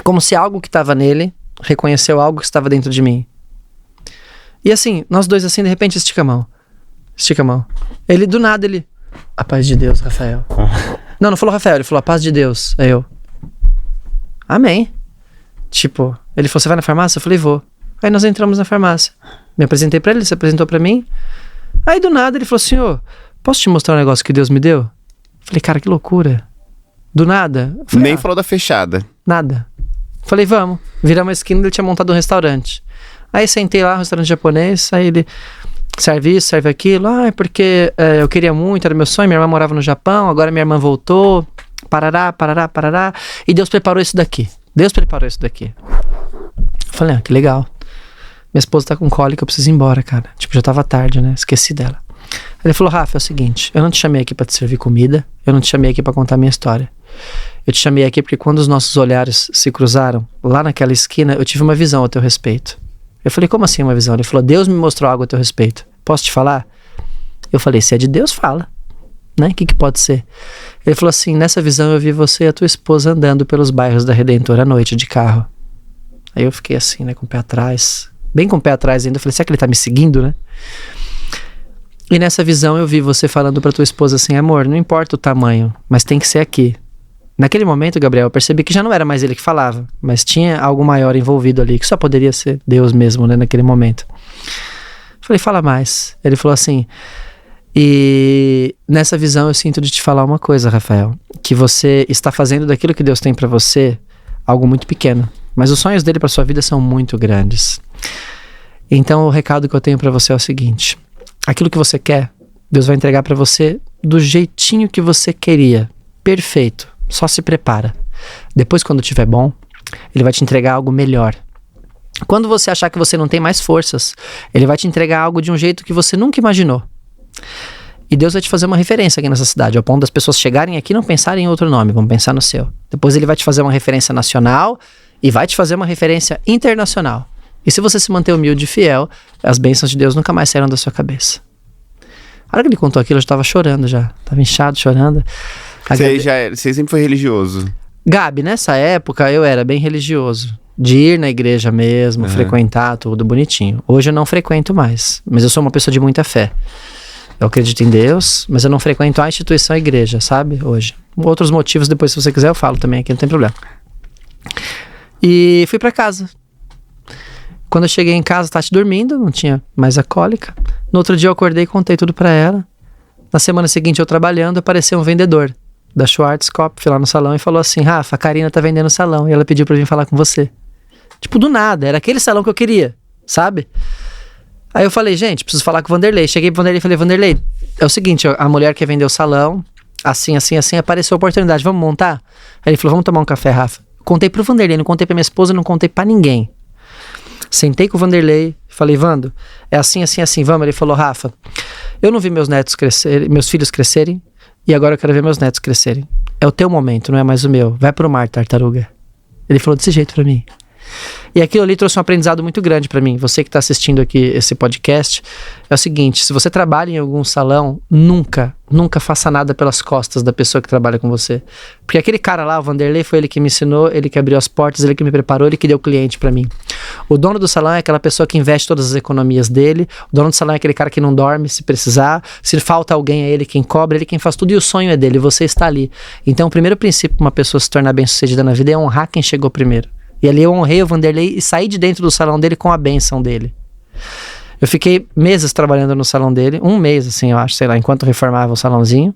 como se algo que tava nele reconheceu algo que estava dentro de mim. E assim, nós dois assim, de repente, estica a mão. Estica a mão. Ele, do nada, a paz de Deus, Rafael. Não falou Rafael, ele falou a paz de Deus. Aí eu, amém. Tipo, ele falou, você vai na farmácia? Eu falei, vou. Aí nós entramos na farmácia. Me apresentei pra ele, ele se apresentou pra mim. Aí do nada ele falou, senhor, posso te mostrar um negócio que Deus me deu? Eu falei, cara, que loucura. Do nada. Falei,
nem falou da fechada.
Nada. Falei, vamos. Viramos a esquina, ele tinha montado um restaurante. Aí sentei lá, um restaurante japonês, aí ele serve isso, serve aquilo. É porque eu queria muito, era meu sonho, minha irmã morava no Japão, agora minha irmã voltou. Parará. E Deus preparou isso daqui. Falei, que legal. Minha esposa tá com cólica, eu preciso ir embora, cara. Tipo, já tava tarde, né? Esqueci dela. Ele falou, Rafa, é o seguinte, eu não te chamei aqui pra te servir comida, eu não te chamei aqui pra contar minha história. Eu te chamei aqui porque quando os nossos olhares se cruzaram, lá naquela esquina, eu tive uma visão a teu respeito. Eu falei, como assim uma visão? Ele falou, Deus me mostrou algo a teu respeito. Posso te falar? Eu falei, se é de Deus, fala. Né? O que pode ser? Ele falou assim, nessa visão eu vi você e a tua esposa andando pelos bairros da Redentora à noite de carro. Aí eu fiquei assim, né, com o pé atrás. Bem com o pé atrás ainda. Eu falei, será que ele tá me seguindo, né? E nessa visão eu vi você falando pra tua esposa assim, amor, não importa o tamanho, mas tem que ser aqui. Naquele momento, Gabriel, eu percebi que já não era mais ele que falava, mas tinha algo maior envolvido ali, que só poderia ser Deus mesmo, né, naquele momento. Falei, fala mais. Ele falou assim, e nessa visão eu sinto de te falar uma coisa, Rafael, que você está fazendo daquilo que Deus tem pra você algo muito pequeno, mas os sonhos dele pra sua vida são muito grandes. Então o recado que eu tenho pra você é o seguinte, aquilo que você quer, Deus vai entregar pra você do jeitinho que você queria, perfeito. Só se prepara. Depois, quando tiver bom, ele vai te entregar algo melhor. Quando você achar que você não tem mais forças, ele vai te entregar algo de um jeito que você nunca imaginou. E Deus vai te fazer uma referência aqui nessa cidade, ao ponto das pessoas chegarem aqui e não pensarem em outro nome, vão pensar no seu. Depois ele vai te fazer uma referência nacional e vai te fazer uma referência internacional. E se você se manter humilde e fiel, as bênçãos de Deus nunca mais sairão da sua cabeça. A hora que ele contou aquilo, eu já estava chorando já. Estava inchado, chorando.
Você sempre foi religioso?
Gabi, nessa época eu era bem religioso. De ir na igreja mesmo, frequentar tudo bonitinho. Hoje eu não frequento mais, mas eu sou uma pessoa de muita fé. Eu acredito em Deus, mas eu não frequento a instituição a igreja, sabe? Hoje. Outros motivos, depois se você quiser eu falo também aqui, não tem problema. E fui pra casa. Quando eu cheguei em casa, Tati dormindo, não tinha mais a cólica. No outro dia eu acordei e contei tudo pra ela. Na semana seguinte eu trabalhando, apareceu um vendedor da Schwarzkopf lá no salão e falou assim, Rafa, a Karina tá vendendo o salão e ela pediu pra eu vir falar com você. Tipo, do nada, era aquele salão que eu queria, sabe? Aí eu falei, gente, preciso falar com o Vanderlei. Cheguei pro Vanderlei e falei, Vanderlei, é o seguinte, a mulher quer vender o salão, assim, apareceu a oportunidade, vamos montar? Aí ele falou, vamos tomar um café, Rafa. Contei pro Vanderlei, não contei pra minha esposa, não contei pra ninguém. Sentei com o Vanderlei, falei, Vando, é assim, assim, assim, vamos. Ele falou, Rafa, eu não vi meus filhos crescerem, e agora eu quero ver meus netos crescerem. É o teu momento, não é mais o meu. Vai pro mar, tartaruga. Ele falou desse jeito pra mim. E aquilo ali trouxe um aprendizado muito grande pra mim. Você que tá assistindo aqui esse podcast, é o seguinte, se você trabalha em algum salão, nunca faça nada pelas costas da pessoa que trabalha com você. Porque aquele cara lá, o Vanderlei, foi ele que me ensinou, ele que abriu as portas, ele que me preparou, ele que deu cliente pra mim. O dono do salão é aquela pessoa que investe todas as economias dele. O dono do salão é aquele cara que não dorme se precisar. Se falta alguém, é ele quem cobra, ele quem faz tudo, e o sonho é dele, você está ali. Então o primeiro princípio para uma pessoa se tornar bem-sucedida na vida é honrar quem chegou primeiro. E ali eu honrei o Vanderlei e saí de dentro do salão dele com a bênção dele. Eu fiquei meses trabalhando no salão dele, um mês assim, eu acho, sei lá, enquanto eu reformava o salãozinho.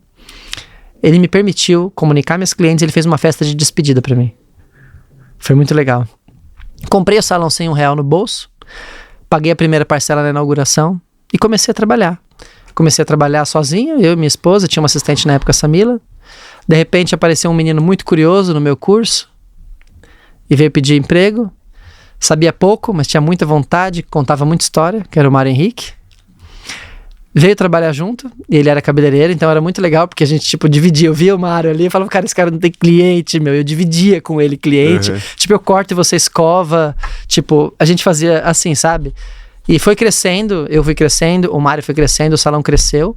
Ele me permitiu comunicar meus clientes, ele fez uma festa de despedida pra mim. Foi muito legal. Comprei o salão sem R$1 no bolso, paguei a primeira parcela na inauguração e comecei a trabalhar. Comecei a trabalhar sozinho, eu e minha esposa, tinha uma assistente na época, Samila. De repente apareceu um menino muito curioso no meu curso, e veio pedir emprego, sabia pouco, mas tinha muita vontade, contava muita história, que era o Mário Henrique. Veio trabalhar junto, e ele era cabeleireiro, então era muito legal, porque a gente, tipo, dividia. Eu via o Mário ali, eu falava, cara, esse cara não tem cliente, meu. Eu dividia com ele cliente. Tipo, eu corto e você escova. Tipo, a gente fazia assim, sabe? E foi crescendo, eu fui crescendo, o Mário foi crescendo, o salão cresceu.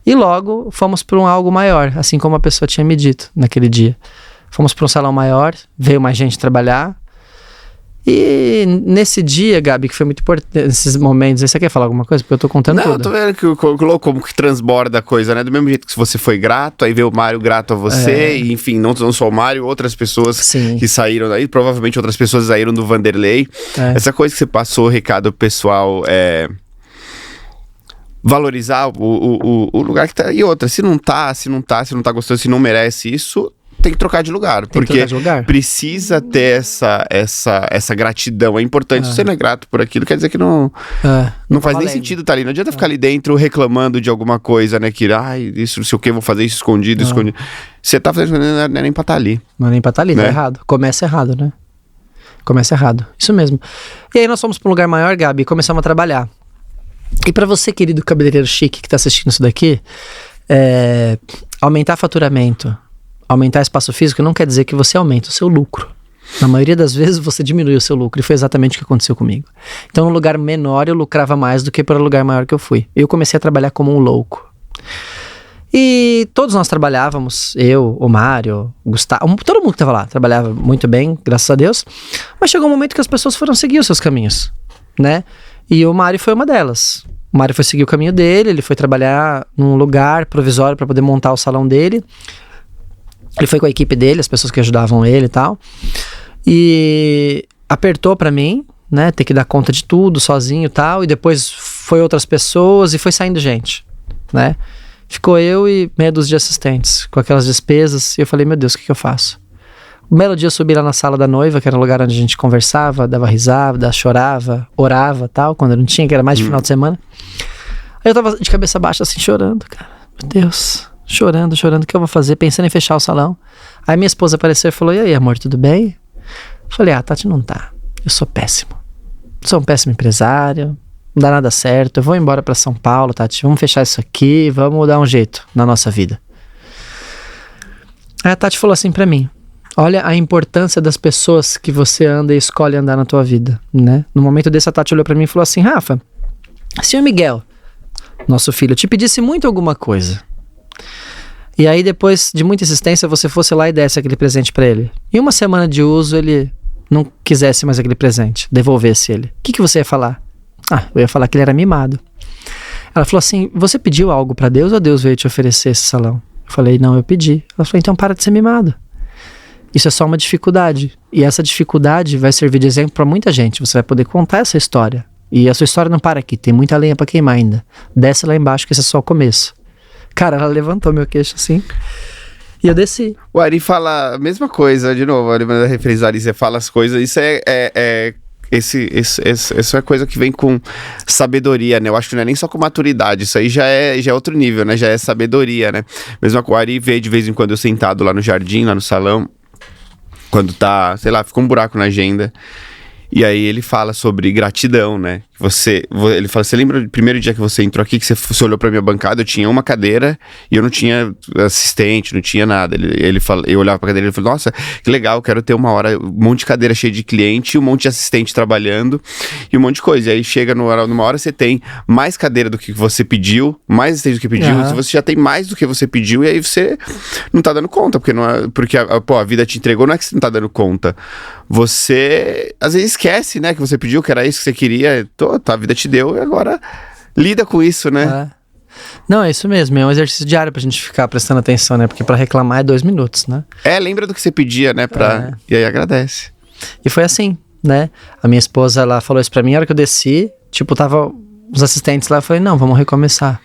E logo fomos para um algo maior, assim como a pessoa tinha me dito naquele dia. Fomos para um salão maior, veio mais gente trabalhar. E nesse dia, Gabi, que foi muito importante, nesses momentos, você quer falar alguma coisa? Porque eu tô contando tudo.
Não, eu tô vendo que como que transborda a coisa, né? Do mesmo jeito que você foi grato, aí veio o Mário grato a você, e enfim, não só o Mário, outras pessoas que saíram daí, provavelmente outras pessoas saíram do Vanderlei. Essa coisa que você passou, recado pessoal, valorizar o lugar que tá. E outra, se não tá gostando, se não merece isso, tem que trocar de lugar, porque precisa ter essa gratidão. É importante. Se você não é grato por aquilo, quer dizer que não faz nem sentido estar ali. Não adianta ficar ali dentro reclamando de alguma coisa, né? Que, isso não sei o que, vou fazer isso escondido. Você tá fazendo, não é nem pra estar ali.
Não é nem pra estar ali, né? Tá errado. Começa errado, né? Começa errado. Isso mesmo. E aí nós fomos pra um lugar maior, Gabi, e começamos a trabalhar. E pra você, querido cabeleireiro chique que tá assistindo isso daqui, aumentar faturamento, aumentar espaço físico não quer dizer que você aumenta o seu lucro. Na maioria das vezes você diminui o seu lucro, e foi exatamente o que aconteceu comigo. Então, no lugar menor eu lucrava mais do que para o lugar maior que eu fui. Eu comecei a trabalhar como um louco. E todos nós trabalhávamos, eu, o Mário, o Gustavo, todo mundo que estava lá trabalhava muito bem, graças a Deus. Mas chegou um momento que as pessoas foram seguir os seus caminhos, né? E o Mário foi uma delas. O Mário foi seguir o caminho dele, ele foi trabalhar num lugar provisório para poder montar o salão dele. Ele foi com a equipe dele, as pessoas que ajudavam ele e tal. E apertou pra mim, né? Ter que dar conta de tudo sozinho e tal. E depois foi outras pessoas e foi saindo gente, né? Ficou eu e meia dúzia de assistentes com aquelas despesas. E eu falei, meu Deus, o que eu faço? Um belo dia eu subi lá na sala da noiva, que era um lugar onde a gente conversava, dava risada, chorava, orava e tal. Quando não tinha, que era mais de final de semana. Aí eu tava de cabeça baixa assim, chorando, cara. Meu Deus... Chorando, o que eu vou fazer? Pensando em fechar o salão. Aí minha esposa apareceu e falou, e aí, amor, tudo bem? Eu falei, Tati, não tá. Eu sou péssimo. Sou um péssimo empresário. Não dá nada certo. Eu vou embora pra São Paulo, Tati. Vamos fechar isso aqui. Vamos dar um jeito na nossa vida. Aí a Tati falou assim pra mim, olha a importância das pessoas que você anda e escolhe andar na tua vida, né? No momento desse, a Tati olhou pra mim e falou assim, Rafa, se o Miguel, nosso filho, te pedisse muito alguma coisa, e aí depois de muita insistência você fosse lá e desse aquele presente pra ele, em uma semana de uso ele não quisesse mais aquele presente, devolvesse ele, o que você ia falar? Eu ia falar que ele era mimado. Ela falou assim, você pediu algo pra Deus ou Deus veio te oferecer esse salão? Eu falei, não, eu pedi. Ela falou, então para de ser mimado. Isso é só uma dificuldade, e essa dificuldade vai servir de exemplo pra muita gente. Você vai poder contar essa história, e a sua história não para aqui, tem muita lenha pra queimar ainda. Desce lá embaixo que esse é só o começo. Cara, ela levantou meu queixo assim. E eu desci.
O Ari fala a mesma coisa, de novo. Ari manda referir, Ari, você fala as coisas. Isso isso é coisa que vem com sabedoria, né? Eu acho que não é nem só com maturidade. Isso aí já é outro nível, né? Já é sabedoria, né? Mesmo o Ari vê de vez em quando eu sentado lá no jardim, lá no salão. Quando tá, sei lá, fica um buraco na agenda. E aí ele fala sobre gratidão, né? Ele fala, você lembra do primeiro dia que você entrou aqui, que você olhou pra minha bancada, eu tinha uma cadeira e eu não tinha assistente, não tinha nada. Eu olhava pra cadeira e ele falou, nossa, que legal, quero ter uma hora, um monte de cadeira cheia de cliente, um monte de assistente trabalhando e um monte de coisa. E aí chega numa hora você tem mais cadeira do que você pediu, mais assistente do que pediu, você já tem mais do que você pediu e aí você não tá dando conta, porque a vida te entregou, não é que você não tá dando conta. Você, às vezes, esquece, né, que você pediu, que era isso que você queria, a vida te deu e agora lida com isso, né?
Não, é isso mesmo, é um exercício diário pra gente ficar prestando atenção, né, porque pra reclamar é 2 minutos, né?
Lembra do que você pedia, né, e aí agradece.
E foi assim, né, a minha esposa, ela falou isso pra mim, a hora que eu desci, tipo, tava os assistentes lá, eu falei, não, vamos recomeçar.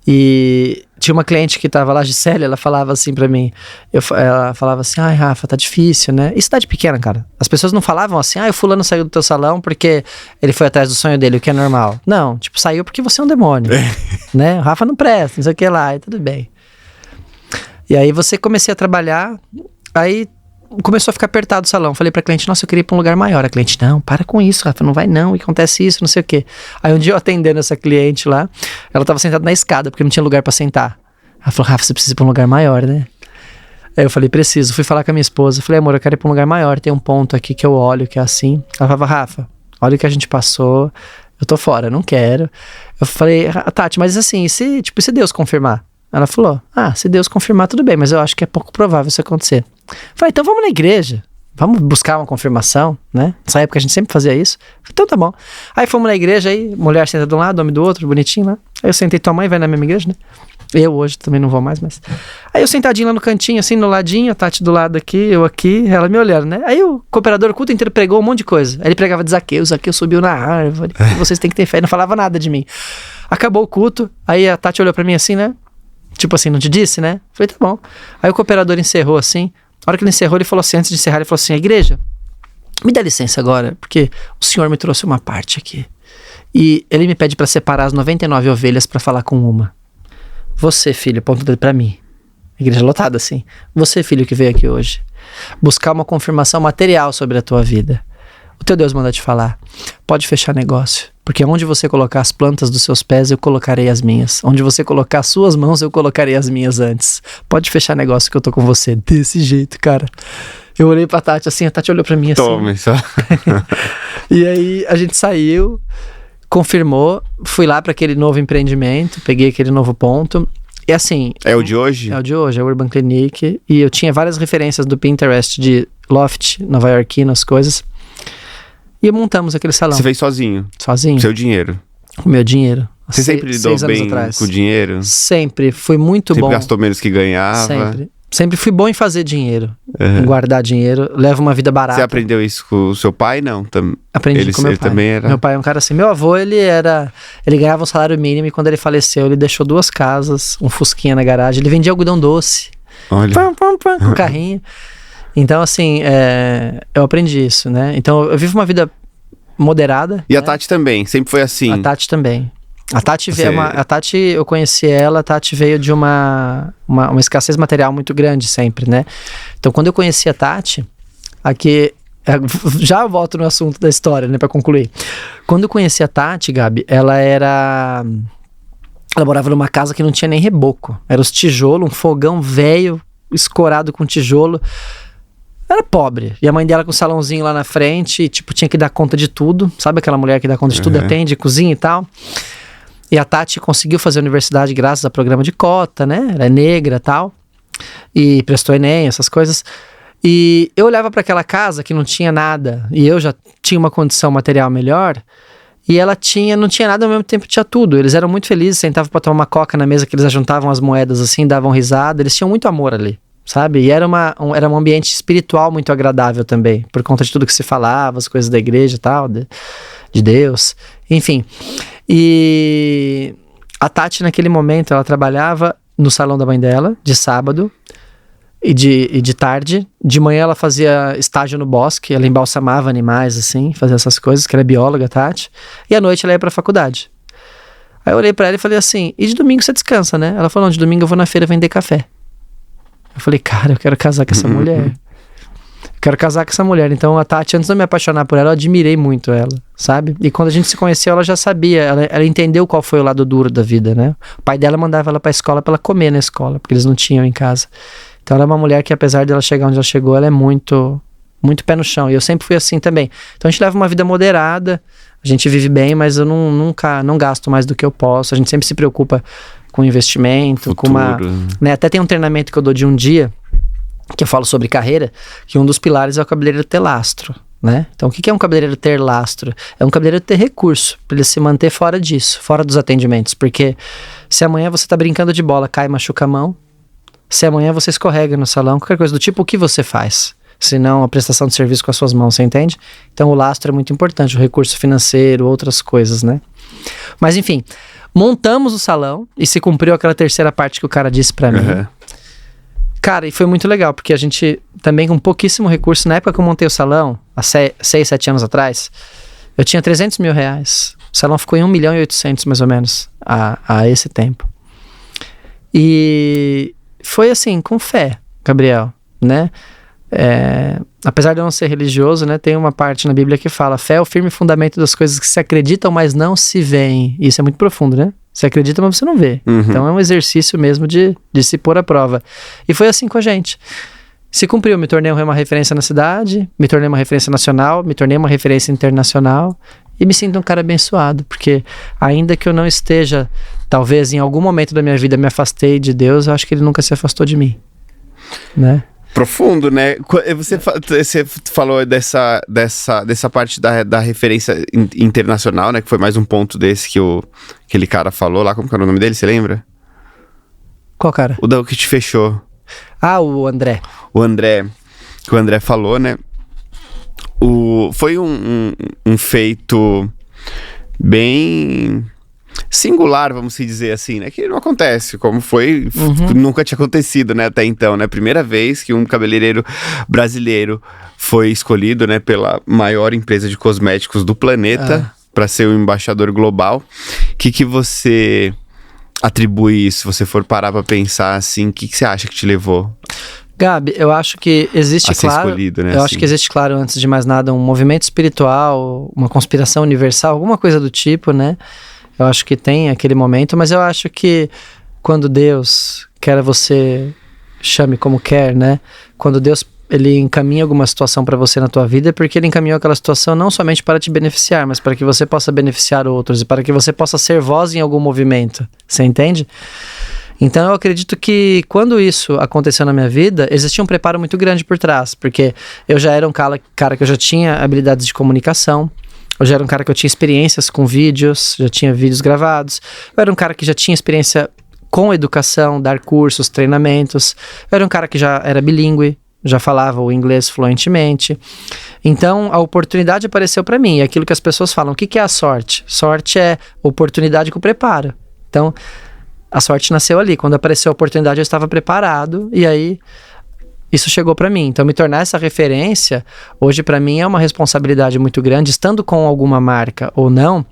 E tinha uma cliente que tava lá, Gisele, ela falava assim pra mim, ela falava assim, ai Rafa, tá difícil, né? E cidade pequena, cara, as pessoas não falavam assim, o fulano saiu do teu salão porque ele foi atrás do sonho dele, o que é normal. Não, tipo, saiu porque você é um demônio, né? O Rafa não presta, não sei o que lá, e tudo bem. E aí comecei a trabalhar, aí começou a ficar apertado o salão. Falei pra cliente, nossa, eu queria ir pra um lugar maior. A cliente, não, para com isso, Rafa, não vai não, e acontece isso, não sei o quê. Aí um dia eu atendendo essa cliente lá, ela tava sentada na escada, porque não tinha lugar pra sentar. Ela falou, Rafa, você precisa ir pra um lugar maior, né? Aí eu falei, preciso. Fui falar com a minha esposa, falei, amor, eu quero ir pra um lugar maior, tem um ponto aqui que eu olho, que é assim. Ela falava, Rafa, olha o que a gente passou, eu tô fora, não quero. Eu falei, Tati, mas assim, e se Deus confirmar? Ela falou, se Deus confirmar, tudo bem, mas eu acho que é pouco provável isso acontecer. Falei, então vamos na igreja, vamos buscar uma confirmação, né? Nessa época a gente sempre fazia isso. Falei, então tá bom. Aí fomos na igreja, aí mulher senta de um lado, homem do outro, bonitinho lá. Aí eu sentei, tua mãe vai na mesma igreja, né? Eu hoje também não vou mais, mas... Aí eu sentadinho lá no cantinho, assim, no ladinho, a Tati do lado aqui, eu aqui, ela me olhando, né? Aí o cooperador o culto inteiro pregou um monte de coisa. Aí ele pregava de Zaqueu subiu na árvore, vocês têm que ter fé, não falava nada de mim. Acabou o culto, aí a Tati olhou pra mim assim, né? Tipo assim, não te disse, né? Falei, tá bom. Aí o cooperador encerrou assim. A hora que ele encerrou, ele falou assim, antes de encerrar, ele falou assim, a igreja, me dá licença agora, porque o senhor me trouxe uma parte aqui. E ele me pede pra separar as 99 ovelhas pra falar com uma. Você, filho, ponto dele pra mim. Igreja lotada assim. Você, filho, que veio aqui hoje. Buscar uma confirmação material sobre a tua vida. O teu Deus manda te falar. Pode fechar negócio. Porque onde você colocar as plantas dos seus pés, eu colocarei as minhas. Onde você colocar as suas mãos, eu colocarei as minhas antes. Pode fechar negócio que eu tô com você. Desse jeito, cara. Eu olhei pra Tati assim, a Tati olhou pra mim assim.
Tome só.
E aí a gente saiu, confirmou, fui lá pra aquele novo empreendimento, peguei aquele novo ponto. E assim...
É o de hoje?
É o de hoje, é o Urban Clinic. E eu tinha várias referências do Pinterest de loft, nova iorquino, as coisas. E montamos aquele salão.
Você fez sozinho?
Sozinho.
Seu dinheiro?
O meu dinheiro.
Você sempre lidou bem com o dinheiro?
Sempre. Fui muito bom.
Sempre gastou menos que ganhava?
Sempre. Sempre fui bom em fazer dinheiro. Em guardar dinheiro. Levo uma vida barata.
Você aprendeu isso com o seu pai, não?
Aprendi com meu pai.
Também era...
Meu pai é um cara assim. Meu avô, ele ganhava um salário mínimo e quando ele faleceu, ele deixou 2 casas, um fusquinha na garagem. Ele vendia algodão doce.
Olha.
Com um carrinho. Então, assim, eu aprendi isso, né? Então, eu vivo uma vida moderada.
E a Tati também? Sempre foi assim?
A Tati também. A Tati, eu conheci ela, a Tati veio de uma escassez material muito grande sempre, né? Então, quando eu conheci a Tati, aqui... Já volto no assunto da história, né? Pra concluir. Quando eu conheci a Tati, Gabi, ela morava numa casa que não tinha nem reboco. Era os tijolos, um fogão velho, escorado com tijolo. Era pobre. E a mãe dela com o salãozinho lá na frente, e, tipo, tinha que dar conta de tudo. Sabe aquela mulher que dá conta de tudo, atende, cozinha e tal? E a Tati conseguiu fazer a universidade graças ao programa de cota, né? Ela é negra e tal. E prestou Enem, essas coisas. E eu olhava para aquela casa que não tinha nada. E eu já tinha uma condição material melhor. E ela não tinha nada, ao mesmo tempo tinha tudo. Eles eram muito felizes, sentavam para tomar uma coca na mesa que eles ajuntavam as moedas assim, davam risada. Eles tinham muito amor ali. Sabe? E era um ambiente espiritual muito agradável também, por conta de tudo que se falava, as coisas da igreja e tal, de Deus, enfim. E a Tati, naquele momento, ela trabalhava no salão da mãe dela, de sábado e de tarde. De manhã ela fazia estágio no bosque, ela embalsamava animais, assim, fazia essas coisas, que ela é bióloga, Tati. E à noite ela ia pra faculdade. Aí eu olhei pra ela e falei assim, e de domingo você descansa, né? Ela falou, não, de domingo eu vou na feira vender café. Eu falei, cara, eu quero casar com essa mulher. quero casar com essa mulher. Então a Tati, antes de eu me apaixonar por ela, eu admirei muito ela, sabe? E quando a gente se conheceu, ela já sabia, ela entendeu qual foi o lado duro da vida, né? O pai dela mandava ela pra escola pra ela comer na escola, porque eles não tinham em casa. Então ela é uma mulher que, apesar dela chegar onde ela chegou, ela é muito pé no chão. E eu sempre fui assim também. Então a gente leva uma vida moderada, a gente vive bem, mas eu nunca gasto mais do que eu posso. A gente sempre se preocupa com investimento,
Futuro.
com uma... Né? Até tem um treinamento que eu dou de um dia, que eu falo sobre carreira, que um dos pilares é o cabeleireiro ter lastro, né? Então, o que é um cabeleireiro ter lastro? É um cabeleireiro ter recurso, para ele se manter fora disso, fora dos atendimentos, porque se amanhã você tá brincando de bola, cai e machuca a mão, se amanhã você escorrega no salão, qualquer coisa do tipo, o que você faz? Se não a prestação de serviço com as suas mãos, você entende? Então, o lastro é muito importante, o recurso financeiro, outras coisas, né? Mas, enfim, montamos o salão e se cumpriu aquela terceira parte que o cara disse para mim. Cara, e foi muito legal, porque a gente também com pouquíssimo recurso, na época que eu montei o salão, há 6, 7 anos atrás, eu tinha 300 mil reais. O salão ficou em 1.800.000 mais ou menos, a esse tempo. E foi assim, com fé, Gabriel, né? Apesar de eu não ser religioso, né, tem uma parte na Bíblia que fala: fé é o firme fundamento das coisas que se acreditam, mas não se veem. Isso é muito profundo, né? Você acredita, mas você não vê. Então é um exercício mesmo de se pôr à prova. E foi assim com a gente. Se cumpriu, me tornei uma referência na cidade, me tornei uma referência nacional, me tornei uma referência internacional e me sinto um cara abençoado, porque ainda que eu não esteja, talvez em algum momento da minha vida me afastei de Deus, eu acho que Ele nunca se afastou de mim, né?
Profundo, né? Você falou dessa parte da referência internacional, né? Que foi mais um ponto desse que aquele cara falou lá. Como que era o nome dele, você lembra?
Qual cara?
O que te fechou.
Ah, o André.
O André, que o André falou, né? Foi um feito bem singular, vamos dizer assim, né? Que não acontece, como foi, nunca tinha acontecido, né? Até então, né? Primeira vez que um cabeleireiro brasileiro foi escolhido, né? Pela maior empresa de cosméticos do planeta para ser o embaixador global. O que você atribui isso? Se você for parar pra pensar assim, o que você acha que te levou?
Gabi, eu acho que existe,
a ser escolhido, né?
Eu acho que existe, claro, antes de mais nada, um movimento espiritual, uma conspiração universal, alguma coisa do tipo, né? Eu acho que tem aquele momento, mas eu acho que quando Deus quer você, chame como quer, né? Quando Deus ele encaminha alguma situação para você na tua vida, é porque Ele encaminhou aquela situação não somente para te beneficiar, mas para que você possa beneficiar outros e para que você possa ser voz em algum movimento. Você entende? Então eu acredito que quando isso aconteceu na minha vida, existia um preparo muito grande por trás, porque eu já era um cara que eu já tinha habilidades de comunicação. Eu já era um cara que eu tinha experiências com vídeos, já tinha vídeos gravados. Eu era um cara que já tinha experiência com educação, dar cursos, treinamentos. Eu era um cara que já era bilíngue, já falava o inglês fluentemente. Então, a oportunidade apareceu para mim. E aquilo que as pessoas falam, o que é a sorte? Sorte é oportunidade com preparo. Então, a sorte nasceu ali. Quando apareceu a oportunidade, eu estava preparado. E aí, isso chegou para mim. Então, me tornar essa referência, hoje para mim é uma responsabilidade muito grande, estando com alguma marca ou não,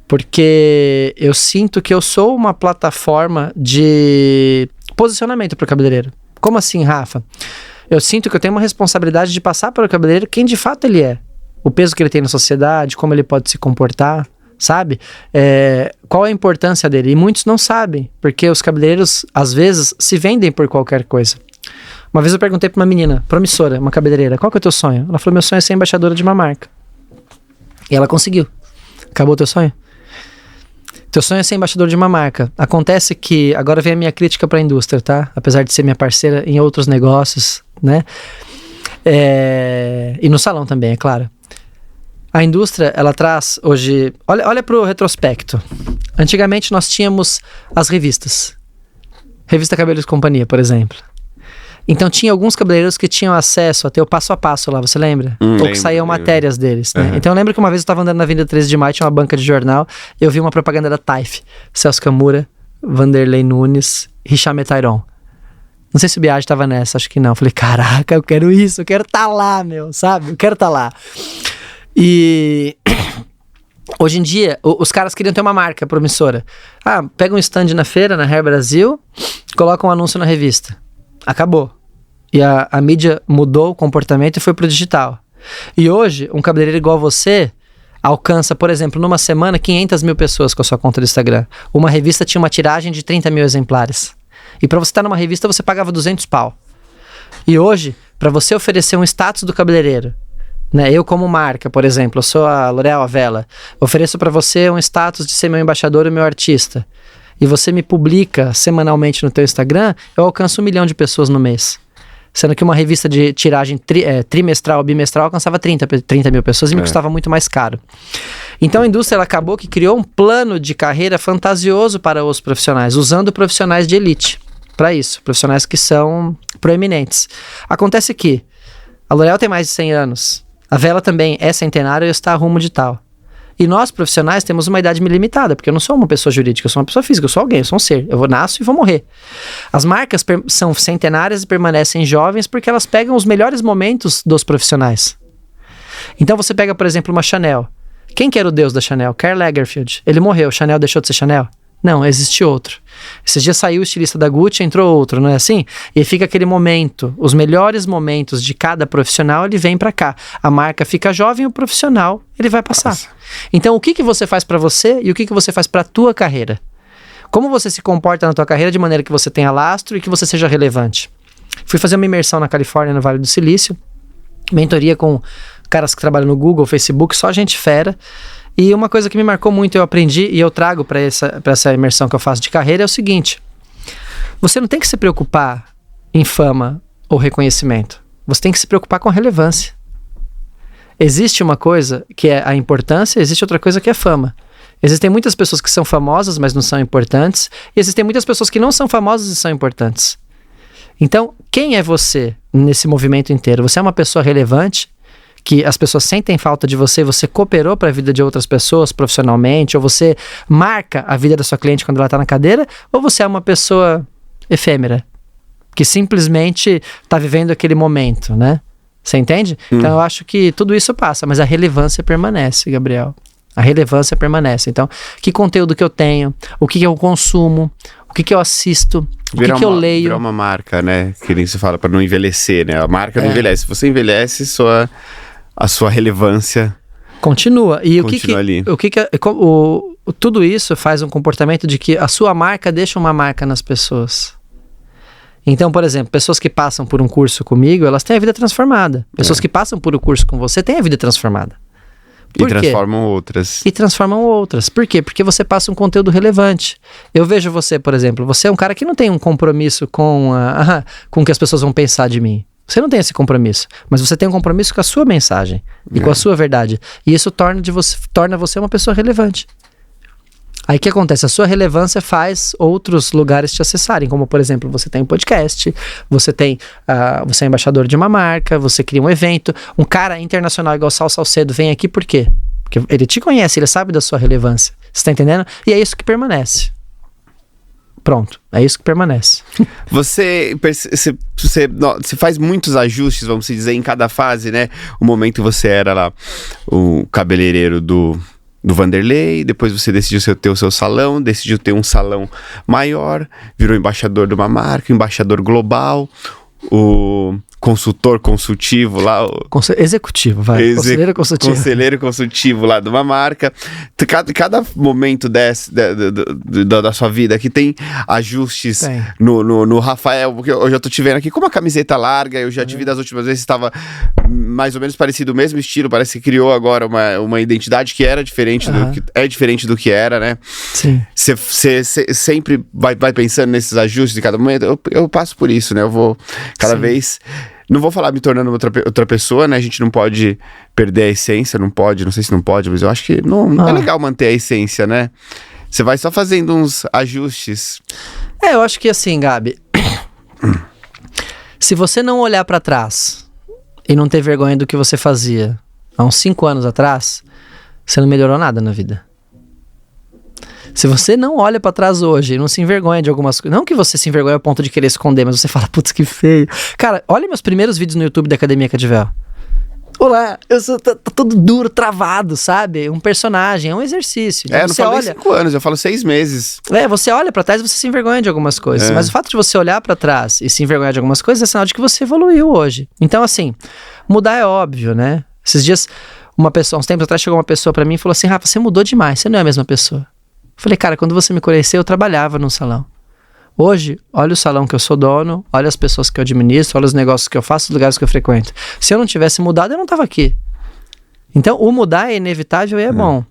porque eu sinto que eu sou uma plataforma de posicionamento para o cabeleireiro. Como assim, Rafa? Eu sinto que eu tenho uma responsabilidade de passar para o cabeleireiro quem de fato ele é. O peso que ele tem na sociedade, como ele pode se comportar, sabe? Qual a importância dele? E muitos não sabem, porque os cabeleireiros, às vezes, se vendem por qualquer coisa. Uma vez eu perguntei pra uma menina, promissora, uma cabeleireira, qual que é o teu sonho? Ela falou, meu sonho é ser embaixadora de uma marca. E ela conseguiu. Acabou o teu sonho? Teu sonho é ser embaixador de uma marca. Acontece que, agora vem a minha crítica pra indústria, tá? Apesar de ser minha parceira em outros negócios, né? E no salão também, é claro. A indústria, ela traz hoje... Olha pro retrospecto. Antigamente nós tínhamos as revistas. Revista Cabelos e Companhia, por exemplo. Então tinha alguns cabeleireiros que tinham acesso a ter o passo a passo lá, você lembra? Ou que saíam matérias deles, né? Então eu lembro que uma vez eu estava andando na Avenida 13 de Maio, tinha uma banca de jornal, eu vi uma propaganda da Taif, Celso Camura, Vanderlei Nunes, Hicham Tairon. Não sei se o Biagi estava nessa, acho que não. Eu falei, caraca, eu quero isso, eu quero estar lá, meu, sabe? Eu quero estar lá. E hoje em dia, os caras queriam ter uma marca promissora. Pega um stand na feira, na Hair Brasil, coloca um anúncio na revista. Acabou. E a mídia mudou o comportamento e foi pro digital. E hoje, um cabeleireiro igual a você alcança, por exemplo, numa semana, 500 mil pessoas com a sua conta do Instagram. Uma revista tinha uma tiragem de 30 mil exemplares. E para você estar numa revista, você pagava 200 pau. E hoje, para você oferecer um status do cabeleireiro, né? Eu como marca, por exemplo, eu sou a L'Oréal Avella, ofereço para você um status de ser meu embaixador e meu artista. E você me publica semanalmente no teu Instagram, eu alcanço 1 milhão de pessoas no mês. Sendo que uma revista de tiragem trimestral ou bimestral alcançava 30 mil pessoas e me custava muito mais caro. Então a indústria ela acabou que criou um plano de carreira fantasioso para os profissionais, usando profissionais de elite para isso, profissionais que são proeminentes. Acontece que a L'Oréal tem mais de 100 anos, a Vela também é centenária e está a rumo de tal. E nós, profissionais, temos uma idade limitada, porque eu não sou uma pessoa jurídica, eu sou uma pessoa física, eu sou alguém, eu sou um ser. Eu nasço e vou morrer. As marcas são centenárias e permanecem jovens porque elas pegam os melhores momentos dos profissionais. Então você pega, por exemplo, uma Chanel. Quem que era o deus da Chanel? Karl Lagerfeld. Ele morreu, Chanel deixou de ser Chanel? Não, existe outro. Esses dias saiu o estilista da Gucci, entrou outro, não é assim? E fica aquele momento, os melhores momentos de cada profissional, ele vem pra cá. A marca fica jovem, o profissional, ele vai passar. Então, o que você faz pra você e o que você faz pra tua carreira? Como você se comporta na tua carreira de maneira que você tenha lastro e que você seja relevante? Fui fazer uma imersão na Califórnia, no Vale do Silício, mentoria com caras que trabalham no Google, Facebook, só gente fera. E uma coisa que me marcou muito, eu aprendi e eu trago para essa imersão que eu faço de carreira é o seguinte: você não tem que se preocupar em fama ou reconhecimento. Você tem que se preocupar com a relevância. Existe uma coisa que é a importância, existe outra coisa que é fama. Existem muitas pessoas que são famosas, mas não são importantes. E existem muitas pessoas que não são famosas e são importantes. Então, quem é você nesse movimento inteiro? Você é uma pessoa relevante, que as pessoas sentem falta de você, você cooperou para a vida de outras pessoas profissionalmente, ou você marca a vida da sua cliente quando ela está na cadeira, ou você é uma pessoa efêmera, que simplesmente está vivendo aquele momento, né? Você entende? Então eu acho que tudo isso passa, mas a relevância permanece, Gabriel. A relevância permanece. Então, que conteúdo que eu tenho, o que eu consumo, o que eu assisto, o que eu leio.
Virar uma marca, né? Que nem se fala, para não envelhecer, né? A marca não envelhece. Se você envelhece, a sua relevância
continua. E
ali.
Tudo isso faz um comportamento de que a sua marca deixa uma marca nas pessoas. Então, por exemplo, pessoas que passam por um curso comigo, elas têm a vida transformada. Pessoas que passam por um curso com você têm a vida transformada.
E transformam outras.
E transformam outras. Por quê? Porque você passa um conteúdo relevante. Eu vejo você, por exemplo, você é um cara que não tem um compromisso com o que as pessoas vão pensar de mim. Você não tem esse compromisso, mas você tem um compromisso com a sua mensagem e com a sua verdade. E isso torna você uma pessoa relevante. Aí o que acontece? A sua relevância faz outros lugares te acessarem, como por exemplo, você tem um podcast, você é embaixador de uma marca, você cria um evento, um cara internacional igual Sal Salcedo vem aqui por quê? Porque ele te conhece, ele sabe da sua relevância. Você tá entendendo? E é isso que permanece. Pronto, é isso que permanece.
Você faz muitos ajustes, vamos dizer, em cada fase, né? O momento você era lá o cabeleireiro do Vanderlei, depois você decidiu ter o seu salão, decidiu ter um salão maior, virou embaixador de uma marca, embaixador global, o consultor consultivo lá.
Executivo, vai. Conselheiro consultivo.
Conselheiro consultivo lá de uma marca. Cada momento da sua vida que tem ajustes no Rafael, porque eu já tô te vendo aqui com uma camiseta larga, eu já te vi das últimas vezes, estava mais ou menos parecido, o mesmo estilo, parece que criou agora uma identidade que era diferente diferente do que era, né?
Sim.
Você sempre vai pensando nesses ajustes de cada momento. Eu passo por isso, né? Eu vou cada vez... Não vou falar me tornando outra pessoa, né? A gente não pode perder a essência, não sei se não pode, mas eu acho que não é legal manter a essência, né? Você vai só fazendo uns ajustes.
Eu acho que assim, Gabi, se você não olhar pra trás e não ter vergonha do que você fazia há uns 5 anos atrás, você não melhorou nada na vida. Se você não olha pra trás hoje e não se envergonha de algumas coisas, não que você se envergonhe ao ponto de querer esconder, mas você fala, putz, que feio. Cara, olha meus primeiros vídeos no YouTube da Academia Cadivel. olá, eu sou tá todo duro, travado, sabe? Um personagem, é um exercício. Então,
Eu não falo nem 5 anos, eu falo 6 meses.
Você olha pra trás e você se envergonha de algumas coisas. Mas o fato de você olhar pra trás e se envergonhar de algumas coisas é sinal de que você evoluiu hoje. Então, assim, mudar é óbvio, né? Esses dias, uns tempos atrás, chegou uma pessoa pra mim e falou assim, Rafa, você mudou demais, você não é a mesma pessoa. Eu falei, cara, quando você me conheceu, eu trabalhava num salão. Hoje, olha o salão que eu sou dono, olha as pessoas que eu administro, olha os negócios que eu faço, os lugares que eu frequento. Se eu não tivesse mudado, eu não estava aqui. Então, o mudar é inevitável e é bom.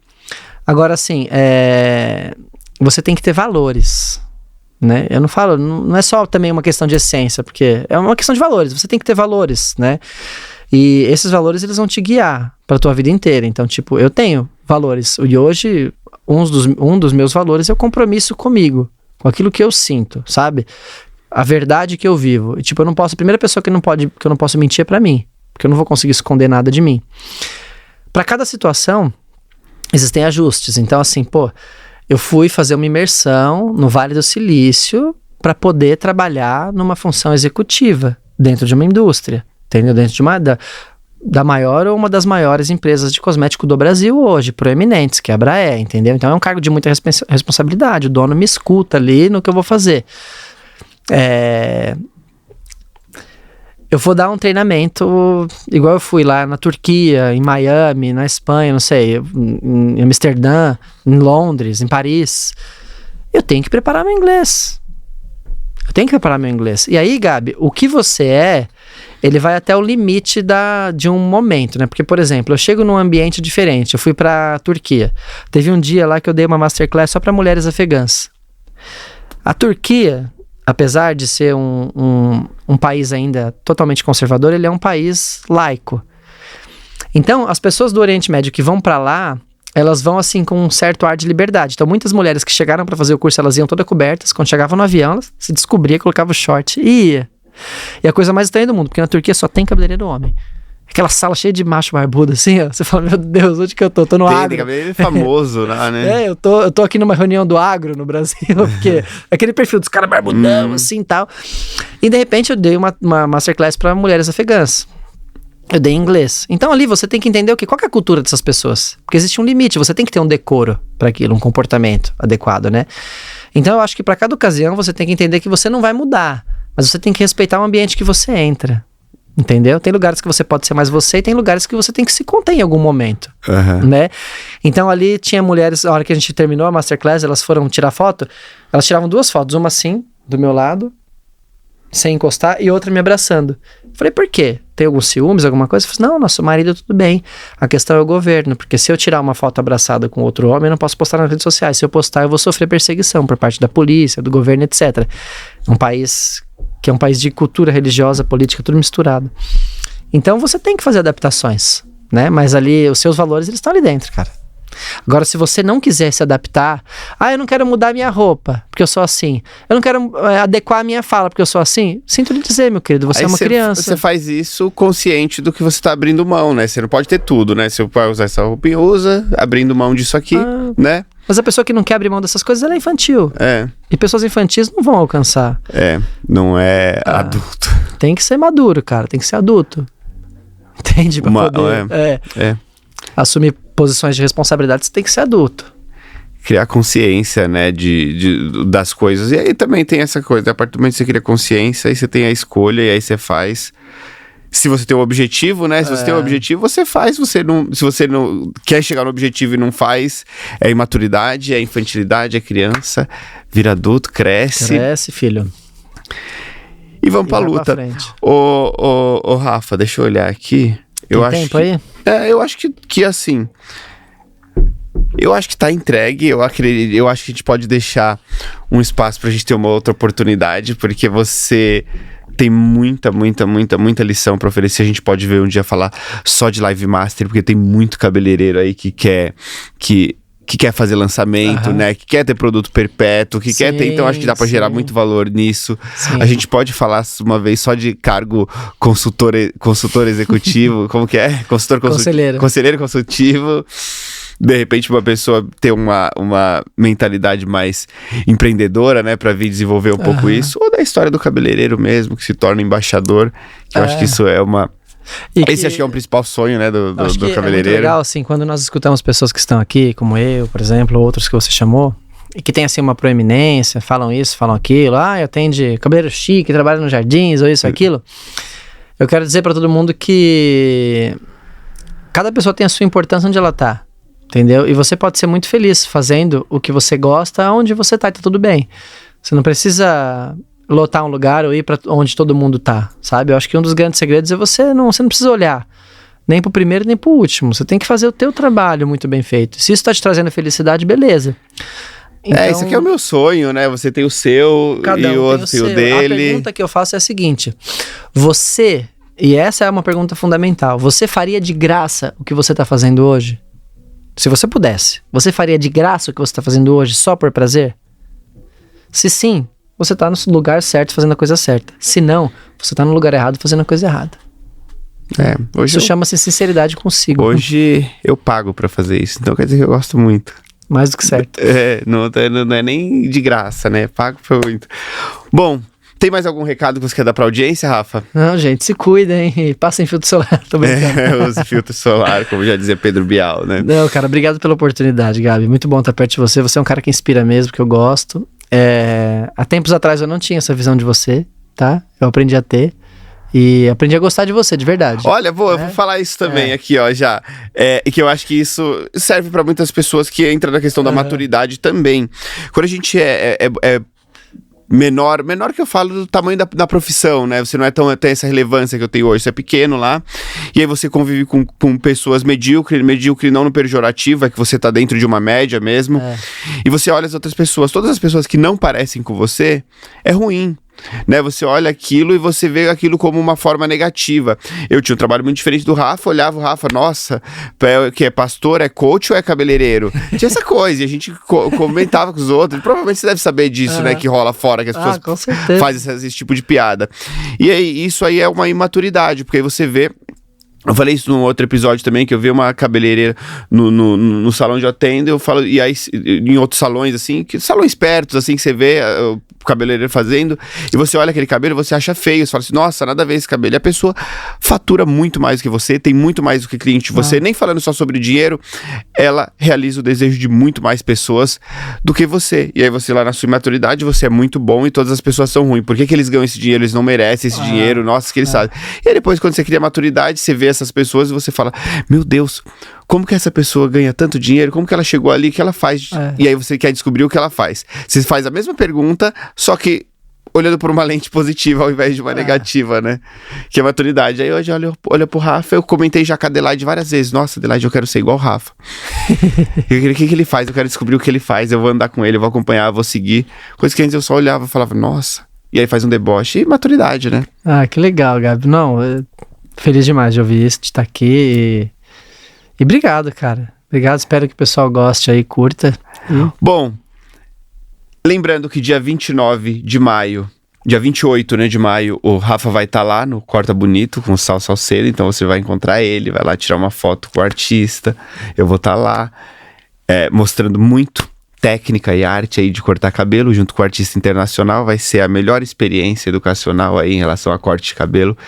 Agora, assim, você tem que ter valores, né? Eu não falo, não é só também uma questão de essência, porque é uma questão de valores. Você tem que ter valores, né? E esses valores, eles vão te guiar para tua vida inteira. Então, tipo, eu tenho valores. E hoje, um dos meus valores é o compromisso comigo. Com aquilo que eu sinto, sabe? A verdade que eu vivo. E, tipo, a primeira pessoa que eu não posso mentir é pra mim. Porque eu não vou conseguir esconder nada de mim. Pra cada situação, existem ajustes. Então, assim, eu fui fazer uma imersão no Vale do Silício pra poder trabalhar numa função executiva dentro de uma indústria. Entendeu? Dentro de da maior ou uma das maiores empresas de cosmético do Brasil hoje, proeminentes, que é a Abraé, entendeu? Então é um cargo de muita responsabilidade, o dono me escuta ali no que eu vou fazer. Eu vou dar um treinamento, igual eu fui lá na Turquia, em Miami, na Espanha, não sei, em Amsterdã, em Londres, em Paris. Eu tenho que preparar meu inglês. E aí, Gabi, o que você ele vai até o limite de um momento, né? Porque, por exemplo, eu chego num ambiente diferente. Eu fui pra Turquia. Teve um dia lá que eu dei uma masterclass só para mulheres afegãs. A Turquia, apesar de ser um país ainda totalmente conservador, ele é um país laico. Então, as pessoas do Oriente Médio que vão para lá, elas vão assim com um certo ar de liberdade. Então, muitas mulheres que chegaram para fazer o curso, elas iam todas cobertas. Quando chegavam no avião, elas se descobria, colocava o short e ia. E a coisa mais estranha do mundo, porque na Turquia só tem cabeleireiro homem. Aquela sala cheia de macho barbudo, assim, ó. Você fala, meu Deus, onde que eu tô? Tô no agro.
Tem cabeleireiro famoso lá, né?
Eu tô aqui numa reunião do agro no Brasil, porque aquele perfil dos caras barbudão, assim, e tal. E, de repente, eu dei uma masterclass pra mulheres afegãs. Eu dei em inglês. Então, ali, você tem que entender qual que é a cultura dessas pessoas. Porque existe um limite, você tem que ter um decoro para aquilo, um comportamento adequado, né? Então, eu acho que para cada ocasião, você tem que entender que você não vai mudar. Mas você tem que respeitar o ambiente que você entra, entendeu? Tem lugares que você pode ser mais você e tem lugares que você tem que se conter em algum momento, né? Então ali tinha mulheres, na hora que a gente terminou a masterclass, elas foram tirar foto, elas tiravam 2 fotos, uma assim, do meu lado, sem encostar, e outra me abraçando. Falei, por quê? Tem algum ciúmes, alguma coisa? Eu falei, não, nosso marido tudo bem, a questão é o governo, porque se eu tirar uma foto abraçada com outro homem, eu não posso postar nas redes sociais, se eu postar eu vou sofrer perseguição por parte da polícia, do governo, etc. Um país que é um país de cultura religiosa, política, tudo misturado. Então você tem que fazer adaptações, né? Mas ali, os seus valores, eles estão ali dentro, cara. Agora, se você não quiser se adaptar, eu não quero mudar minha roupa, porque eu sou assim. Eu não quero adequar a minha fala, porque eu sou assim. Sinto lhe dizer, meu querido, você é uma criança.
Você faz isso consciente do que você tá abrindo mão, né? Você não pode ter tudo, né? Se eu pai usar essa roupinha, usa, abrindo mão disso aqui, né?
Mas a pessoa que não quer abrir mão dessas coisas, ela é infantil. E pessoas infantis não vão alcançar.
Não é adulto.
Tem que ser maduro, cara. Tem que ser adulto. Entende? Pra poder assumir posições de responsabilidade, você tem que ser adulto.
Criar consciência, né, das coisas. E aí também tem essa coisa, a partir do momento que você cria consciência, aí você tem a escolha e aí você faz. Se você tem um objetivo, né? Se você tem um objetivo, você faz. Se você não quer chegar no objetivo e não faz, é imaturidade, é infantilidade, é criança, vira adulto, cresce.
Cresce, filho.
E vamos pra luta. Ô, Rafa, deixa eu olhar aqui.
Tem tempo aí?
Eu acho que assim... Eu acho que tá entregue, eu acho que a gente pode deixar um espaço pra gente ter uma outra oportunidade, porque você tem muita lição pra oferecer. A gente pode ver um dia falar só de Live Master, porque tem muito cabeleireiro aí que quer fazer lançamento, né? Que quer ter produto perpétuo, que quer ter... Então, acho que dá pra gerar muito valor nisso. Sim. A gente pode falar uma vez só de cargo consultor executivo, como que é? Conselheiro consultivo. De repente, uma pessoa ter uma mentalidade mais empreendedora, né? Pra vir desenvolver um pouco isso. Ou da história do cabeleireiro mesmo, que se torna embaixador. Que eu acho que isso é uma Esse acho que é o principal sonho, né, do cabeleireiro.
É muito legal, assim, quando nós escutamos pessoas que estão aqui, como eu, por exemplo, outros que você chamou, e que tem, assim, uma proeminência, falam isso, falam aquilo, eu atende cabeleireiro chique, trabalho nos jardins, ou isso, aquilo. Eu quero dizer pra todo mundo que cada pessoa tem a sua importância onde ela tá, entendeu? E você pode ser muito feliz fazendo o que você gosta onde você tá, e tá tudo bem. Você não precisa lotar um lugar ou ir pra onde todo mundo tá, sabe? Eu acho que um dos grandes segredos é você não precisa olhar nem pro primeiro nem pro último. Você tem que fazer o teu trabalho muito bem feito. Se isso tá te trazendo felicidade, beleza. Então,
esse aqui é o meu sonho, né? Você tem o seu e o outro tem o dele.
A pergunta que eu faço é a seguinte: você, e essa é uma pergunta fundamental, você faria de graça o que você tá fazendo hoje? Se você pudesse, você faria de graça o que você tá fazendo hoje só por prazer? Se sim, você tá no lugar certo fazendo a coisa certa. Se não, você tá no lugar errado fazendo a coisa errada. Isso chama-se sinceridade consigo.
Hoje eu pago pra fazer isso, então quer dizer que eu gosto muito.
Mais do que certo.
Não é nem de graça, né? Pago foi muito. Bom, tem mais algum recado que você quer dar pra audiência, Rafa?
Não, gente, se cuidem e passem filtro solar. Tô brincando.
Use filtro solar, como já dizia Pedro Bial, né?
Não, cara, obrigado pela oportunidade, Gabi. Muito bom estar perto de você. Você é um cara que inspira mesmo, que eu gosto. Há tempos atrás eu não tinha essa visão de você, tá? Eu aprendi a ter. E aprendi a gostar de você, de verdade.
Olha, eu vou falar isso também aqui, ó, já. E que eu acho que isso serve pra muitas pessoas que entram na questão da maturidade também. Quando a gente é menor que eu falo do tamanho da profissão, né? Você não é tem essa relevância que eu tenho hoje, você é pequeno lá, e aí você convive com pessoas medíocre não no pejorativo, é que você tá dentro de uma média mesmo, e você olha as outras pessoas, todas as pessoas que não parecem com você, é ruim. Né, você olha aquilo e você vê aquilo como uma forma negativa. Eu tinha um trabalho muito diferente do Rafa, olhava o Rafa, nossa, que é pastor, é coach ou é cabeleireiro? Tinha essa coisa, e a gente comentava com os outros. Provavelmente você deve saber disso, né, que rola fora, que as pessoas fazem esse tipo de piada. E aí, isso aí é uma imaturidade, porque aí você vê. Eu falei isso num outro episódio também, que eu vi uma cabeleireira no salão onde eu atendo, eu falo, e aí em outros salões, assim, salões perto, assim, que você vê o cabeleireiro fazendo, e você olha aquele cabelo, você acha feio, você fala assim, nossa, nada a ver esse cabelo. E a pessoa fatura muito mais do que você, tem muito mais do que cliente. Você, nem falando só sobre dinheiro, ela realiza o desejo de muito mais pessoas do que você. E aí você lá na sua imaturidade, você é muito bom e todas as pessoas são ruins. Por que eles ganham esse dinheiro? Eles não merecem esse dinheiro, nossa, que eles sabem. E aí depois, quando você cria maturidade, você vê essas pessoas e você fala, meu Deus, como que essa pessoa ganha tanto dinheiro? Como que ela chegou ali? O que ela faz? E aí você quer descobrir o que ela faz. Você faz a mesma pergunta, só que olhando por uma lente positiva ao invés de uma negativa, né? Que é a maturidade. Aí hoje olha pro Rafa, eu comentei já com a Adelaide várias vezes. Nossa, Adelaide, eu quero ser igual o Rafa. O que ele faz? Eu quero descobrir o que ele faz. Eu vou andar com ele, eu vou acompanhar, eu vou seguir. Coisa que antes eu só olhava e falava, nossa. E aí faz um deboche. E maturidade, né?
Que legal, Gabi. Não, feliz demais de ouvir isso, de estar aqui. E obrigado, cara. Obrigado, espero que o pessoal goste aí, curta.
Bom, lembrando que dia 29 de maio, dia 28, né, de maio, o Rafa vai estar lá no Corta Bonito com o Sal Salcedo, então você vai encontrar ele, vai lá tirar uma foto com o artista, eu vou estar lá mostrando muito técnica e arte aí de cortar cabelo junto com o artista internacional, vai ser a melhor experiência educacional aí em relação a corte de cabelo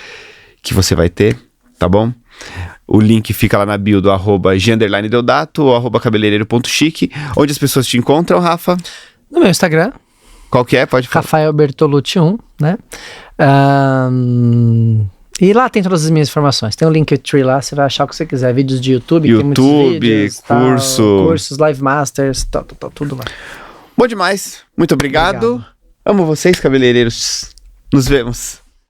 que você vai ter, tá bom? O link fica lá na bio do @g_deodato ou @cabeleireiro.chique. Onde as pessoas te encontram, Rafa?
No meu Instagram.
Qual que é? Pode falar.
Rafael Bertolucci 1, né? E lá tem todas as minhas informações. Tem o Linktree lá, você vai achar o que você quiser. Vídeos de YouTube, tem muitos vídeos, cursos, Live Masters, tudo lá.
Bom demais. Muito obrigado. Amo vocês, cabeleireiros. Nos vemos.